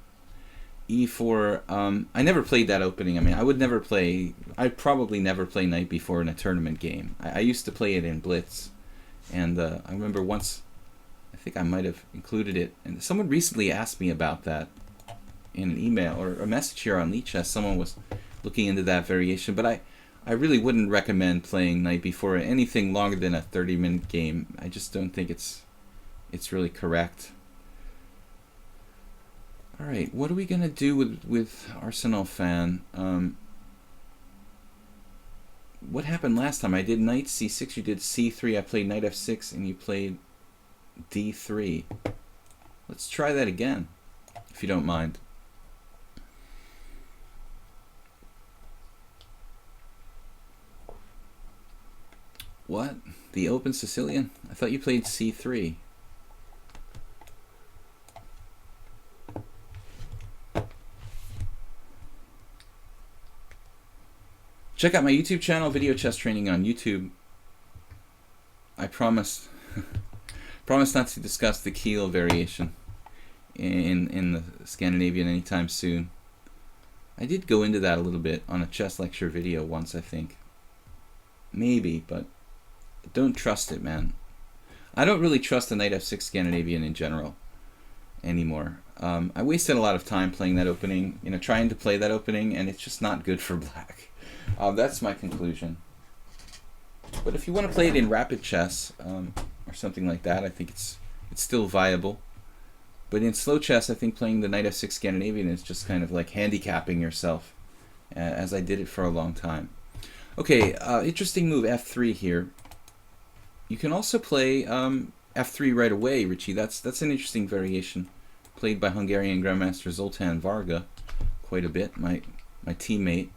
E4. I never played that opening. I mean, I'd probably never play knight before in a tournament game. I used to play it in blitz, and I remember once, I think I might have included it, and someone recently asked me about that in an email or a message here on lichess. Someone was looking into that variation, but I really wouldn't recommend playing knight before anything longer than a 30-minute game. I just don't think it's really correct. All right, what are we gonna do with Arsenal fan? What happened last time? I did knight c6, you did c3, I played knight f6, and you played d3. Let's try that again, if you don't mind. What? The open Sicilian? I thought you played c3. Check out my YouTube channel, Video Chess Training on YouTube. I promise not to discuss the Kiel variation in the Scandinavian anytime soon. I did go into that a little bit on a chess lecture video once, I think. Maybe, but don't trust it, man. I don't really trust the knight f6 Scandinavian in general anymore. I wasted a lot of time playing that opening, trying to play that opening, and it's just not good for black. That's my conclusion. But if you want to play it in rapid chess or something like that, I think it's still viable. But in slow chess, I think playing the knight f6 Scandinavian is just kind of like handicapping yourself, as I did it for a long time. Okay, interesting move f3 here. You can also play f3 right away, Richie. That's an interesting variation, played by Hungarian Grandmaster Zoltán Varga quite a bit, my teammate.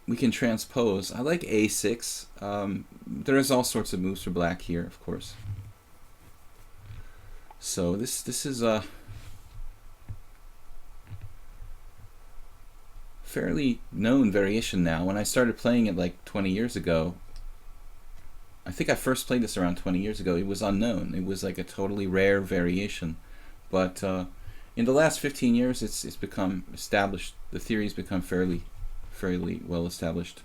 We can transpose. I like a6. There's all sorts of moves for black here, of course. So this is a fairly known variation now. When I started playing it like 20 years ago, I think I first played this around 20 years ago, it was unknown. It was like a totally rare variation. But in the last 15 years, it's become established. The theory's become fairly well established.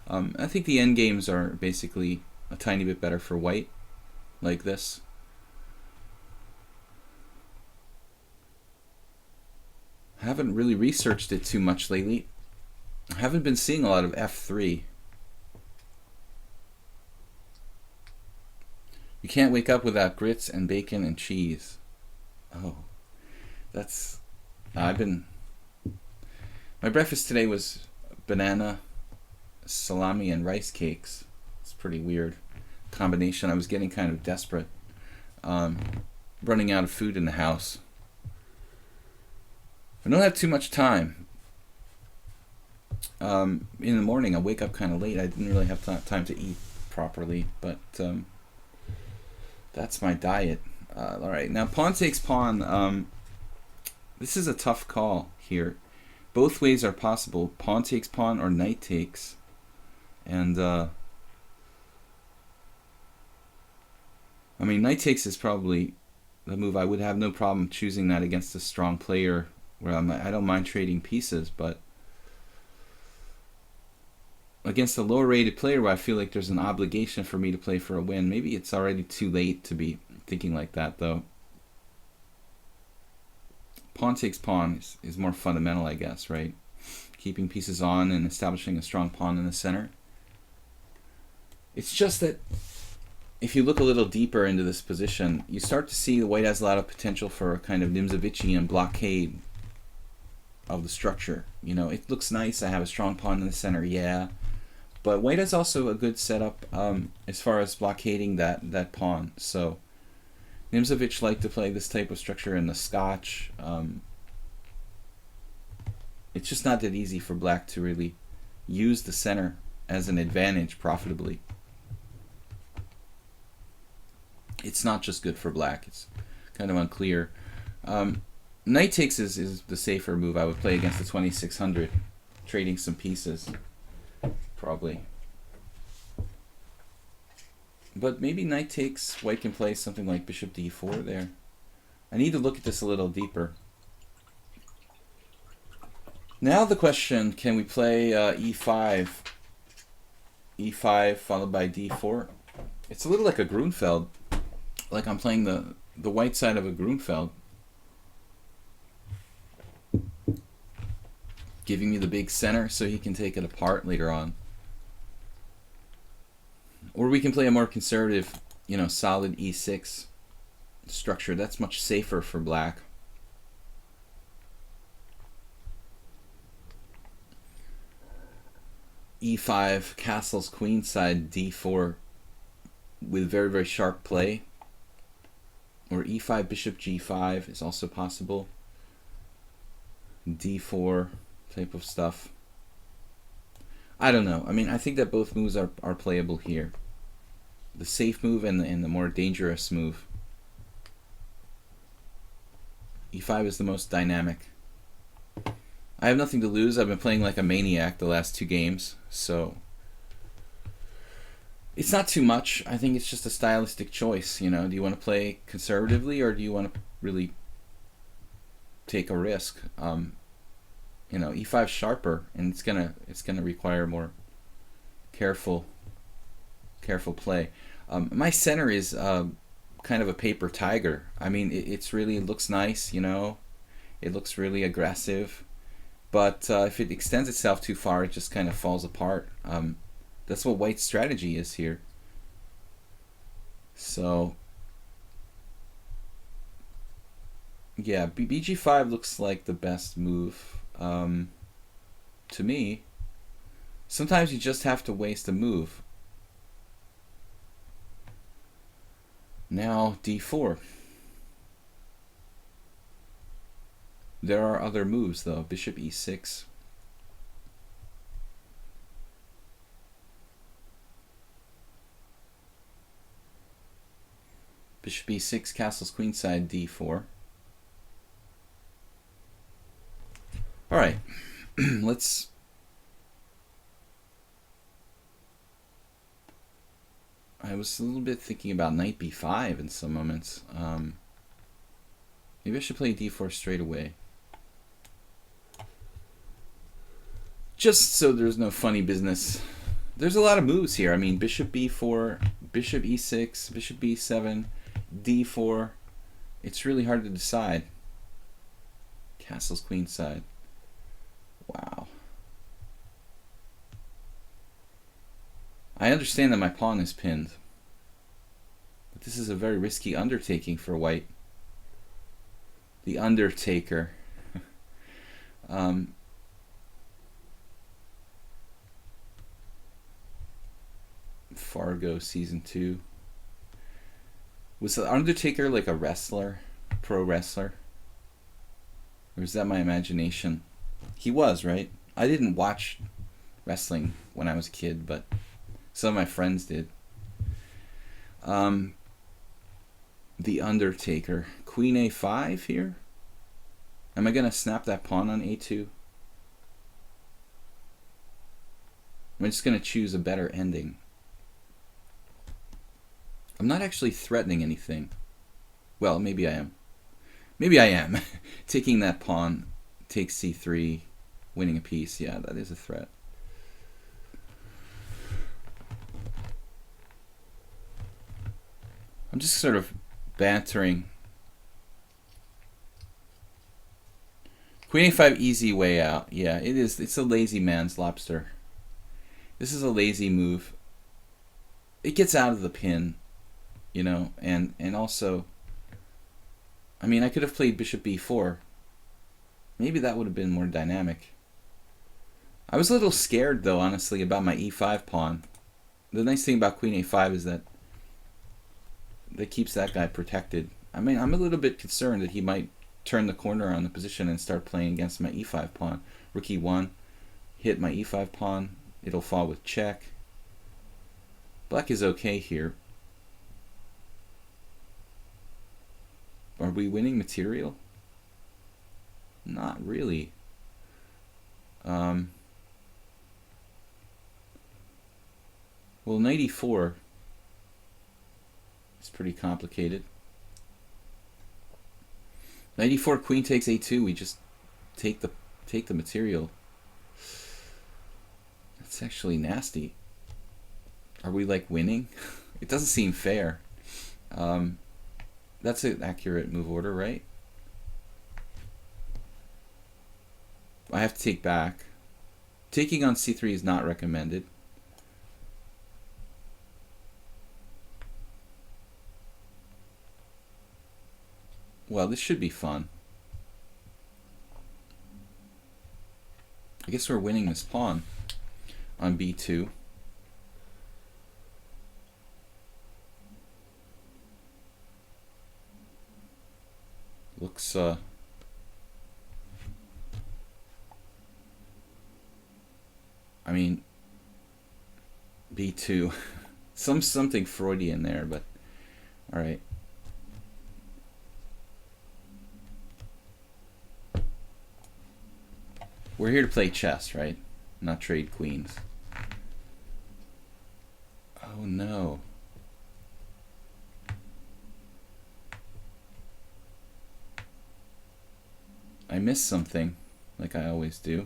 I think the end games are basically a tiny bit better for white, like this. I haven't really researched it too much lately. I haven't been seeing a lot of f3. You You can't wake up without grits and bacon and cheese. Oh, that's... My breakfast today was banana, salami, and rice cakes. It's a pretty weird combination. I was getting kind of desperate. Running out of food in the house. I don't have too much time. In the morning, I wake up kind of late. I didn't really have time to eat properly, but that's my diet. All right, now pawn takes pawn. This is a tough call here. Both ways are possible. Pawn takes pawn or knight takes. And, I mean, knight takes is probably the move. I would have no problem choosing that against a strong player where I don't mind trading pieces, but against a lower rated player where I feel like there's an obligation for me to play for a win, maybe it's already too late to be thinking like that, though. Pawn takes pawn is more fundamental, I guess, right? Keeping pieces on and establishing a strong pawn in the center. It's just that if you look a little deeper into this position, you start to see the white has a lot of potential for a kind of Nimzovician blockade of the structure. You know, it looks nice. I have a strong pawn in the center, yeah. But white has also a good setup as far as blockading that pawn. So Nimzovich liked to play this type of structure in the Scotch. It's just not that easy for black to really use the center as an advantage profitably. It's not just good for black. It's kind of unclear. Knight takes is the safer move. I would play against the 2600, trading some pieces, probably. But maybe knight takes, white can play something like bishop d4 there. I need to look at this a little deeper. Now the question, can we play e5? e5 followed by d4? It's a little like a Grunfeld. Like I'm playing the white side of a Grunfeld. Giving me the big center so he can take it apart later on. Or we can play a more conservative, you know, solid e6 structure. That's much safer for black. e5, castles, queenside, d4 with very, very sharp play. Or e5, bishop g5 is also possible. d4 type of stuff. I don't know. I mean, I think that both moves are playable here. The safe move and the more dangerous move. e5 is the most dynamic. I have nothing to lose. I've been playing like a maniac the last 2 games, so it's not too much. I think it's just a stylistic choice. You know, do you want to play conservatively or do you want to really take a risk? You know, e5 is sharper, and it's gonna require more careful play. My center is kind of a paper tiger. I mean, it looks nice. You know, it looks really aggressive, but if it extends itself too far, it just kind of falls apart. That's what white's strategy is here. So yeah, bg5 looks like the best move to me. Sometimes you just have to waste a move. Now d4. There are other moves though. Bishop e6. Bishop e6, castles queenside, d4. All right, let's. I was a little bit thinking about knight b5 in some moments. Maybe I should play d4 straight away. Just so there's no funny business. There's a lot of moves here. I mean, bishop b4, bishop e6, bishop b7, d4. It's really hard to decide. Castles queenside. Wow. I understand that my pawn is pinned. This is a very risky undertaking for white. The Undertaker. Fargo season 2. Was the Undertaker like a wrestler? Pro wrestler? Or is that my imagination? He was, right? I didn't watch wrestling when I was a kid, but some of my friends did. The Undertaker. Queen a5 here? Am I going to snap that pawn on a2? I'm just going to choose a better ending. I'm not actually threatening anything. Well, maybe I am. Maybe I am. Taking that pawn, takes c3, winning a piece. Yeah, that is a threat. I'm just sort of bantering. Queen a5, easy way out. Yeah, it is. It's a lazy man's lobster. This is a lazy move. It gets out of the pin, you know, and also, I mean, I could have played bishop b4. Maybe that would have been more dynamic. I was a little scared, though, honestly, about my e5 pawn. The nice thing about queen a5 is that keeps that guy protected. I mean, I'm a little bit concerned that he might turn the corner on the position and start playing against my e5 pawn. Rook e1, hit my e5 pawn. It'll fall with check. Black is okay here. Are we winning material? Not really. Well, knight e4 is pretty complicated. Knight e4, queen takes a2. We just take the material. That's actually nasty. Are we like winning? It doesn't seem fair. That's an accurate move order, right? I have to take back. Taking on c3 is not recommended. Well, this should be fun. I guess we're winning this pawn on b2. Looks I mean, b2. something Freudian there, but all right. We're here to play chess, right? Not trade queens. Oh no. I missed something, like I always do.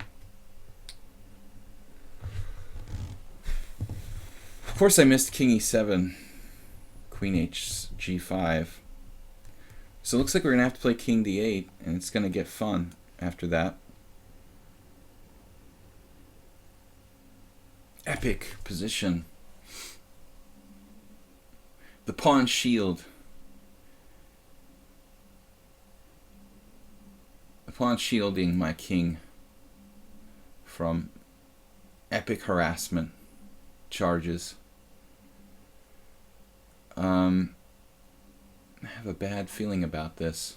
Of course I missed king e7, queen g5. So it looks like we're going to have to play king d8, and it's going to get fun after that. Epic position. The pawn shield. The pawn shielding my king from epic harassment charges. I have a bad feeling about this.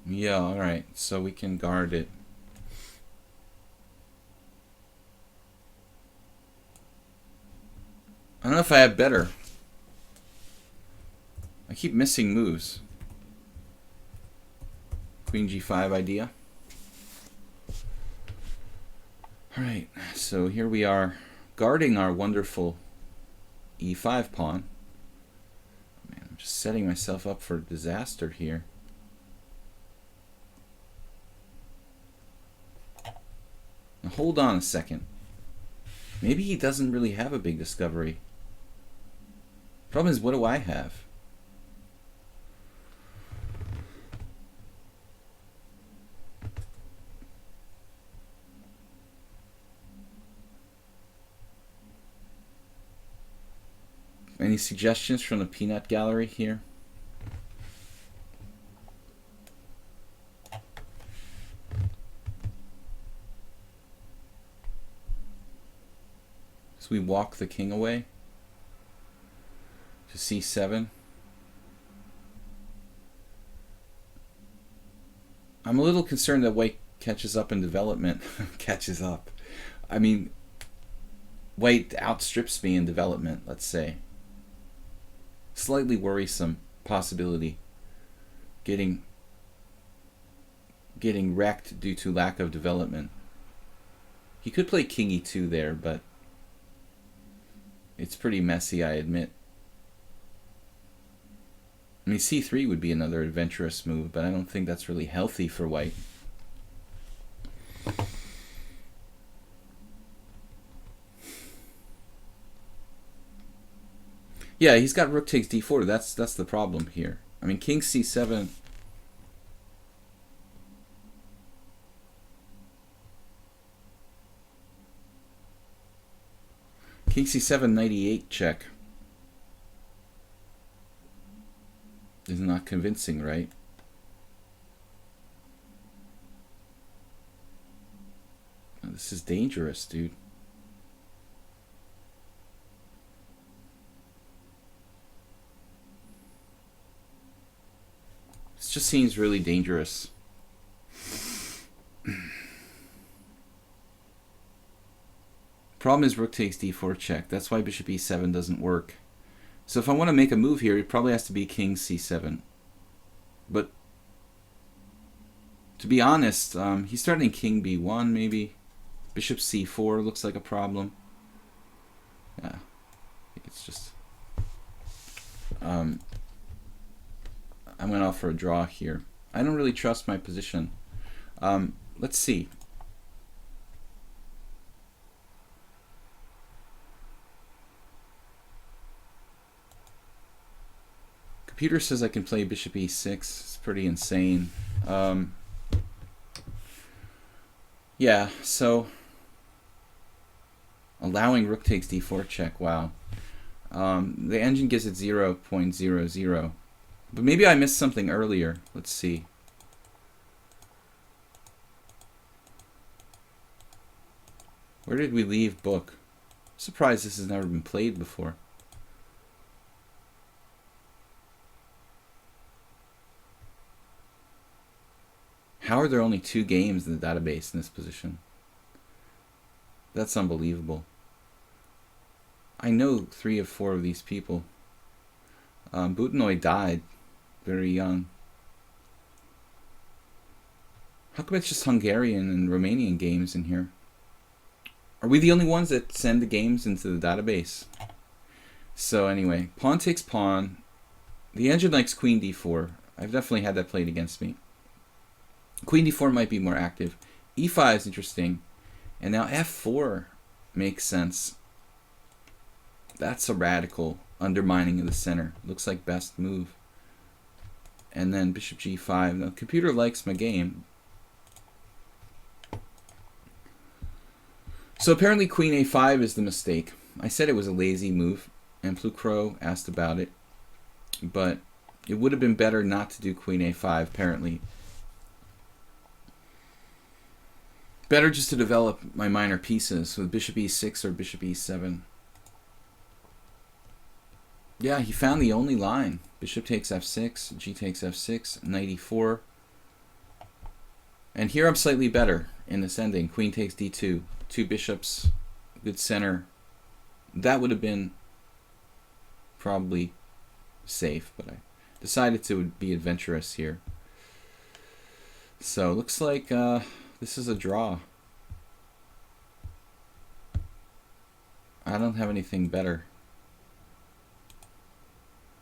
Yeah, alright, so we can guard it. I don't know if I have better. I keep missing moves. Queen g5 idea. Alright, so here we are guarding our wonderful e5 pawn. Man, I'm just setting myself up for disaster here. Now hold on a second. Maybe he doesn't really have a big discovery. Problem is, what do I have? Any suggestions from the peanut gallery here? So we walk the king away to c7. I'm a little concerned that white catches up in development. Catches up. I mean, white outstrips me in development, let's say. Slightly worrisome possibility. Getting wrecked due to lack of development. He could play king e2 there, but it's pretty messy, I admit. I mean, c3 would be another adventurous move, but I don't think that's really healthy for white. Yeah, he's got rook takes d4. That's the problem here. I mean, king c7. King c7, knight e8 check. Is not convincing, right? Oh, this is dangerous, dude. This just seems really dangerous. Problem is rook takes d4 check. That's why bishop e7 doesn't work. So if I want to make a move here, it probably has to be king c7. But to be honest, he's starting king b1 maybe. Bishop c4 looks like a problem. Yeah, I think it's just... I went off for a draw here. I don't really trust my position. Let's see. Computer says I can play bishop e6. It's pretty insane. Yeah, so allowing rook takes d4 check. Wow. The engine gives it 0.00. But maybe I missed something earlier. Let's see. Where did we leave book? I'm surprised this has never been played before. How are there only 2 games in the database in this position? That's unbelievable. I know 3 of 4 of these people. Butanoy died very young. How come it's just Hungarian and Romanian games in here? Are we the only ones that send the games into the database? So anyway, pawn takes pawn. The engine likes queen d4. I've definitely had that played against me. Queen d4 might be more active. e5 is interesting. And now f4 makes sense. That's a radical undermining of the center. Looks like best move. And then bishop g5. Now, the computer likes my game. So apparently queen a5 is the mistake. I said it was a lazy move, and Plucro asked about it. But it would have been better not to do queen a5, apparently. Better just to develop my minor pieces with bishop e6 or bishop e7. Yeah, he found the only line. Bishop takes f6, g takes f6, knight e4. And here I'm slightly better in this ending. Queen takes d2. 2 bishops, good center. That would have been probably safe, but I decided to be adventurous here. So looks like this is a draw. I don't have anything better.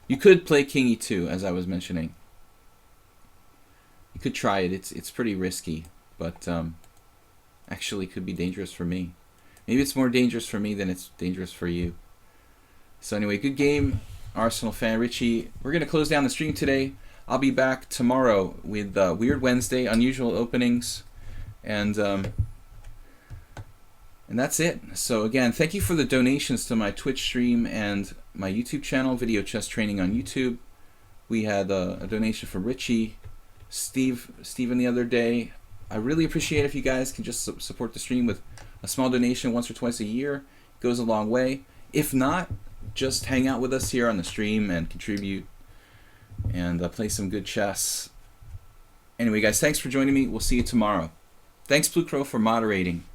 You could play king e2, as I was mentioning. You could try it. It's pretty risky, but actually could be dangerous for me. Maybe it's more dangerous for me than it's dangerous for you. So anyway, good game, Arsenal fan. Richie, we're going to close down the stream today. I'll be back tomorrow with Weird Wednesday, unusual openings, and And that's it. So again, thank you for the donations to my Twitch stream and my YouTube channel, Video Chess Training on YouTube. We had a donation from Richie, Steven the other day. I really appreciate if you guys can just support the stream with a small donation once or twice a year. It goes a long way. If not, just hang out with us here on the stream and contribute and play some good chess. Anyway, guys, thanks for joining me. We'll see you tomorrow. Thanks, Blue Crow, for moderating.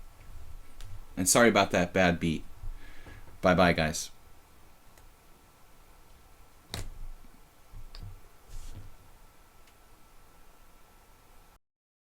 And sorry about that bad beat. Bye-bye, guys.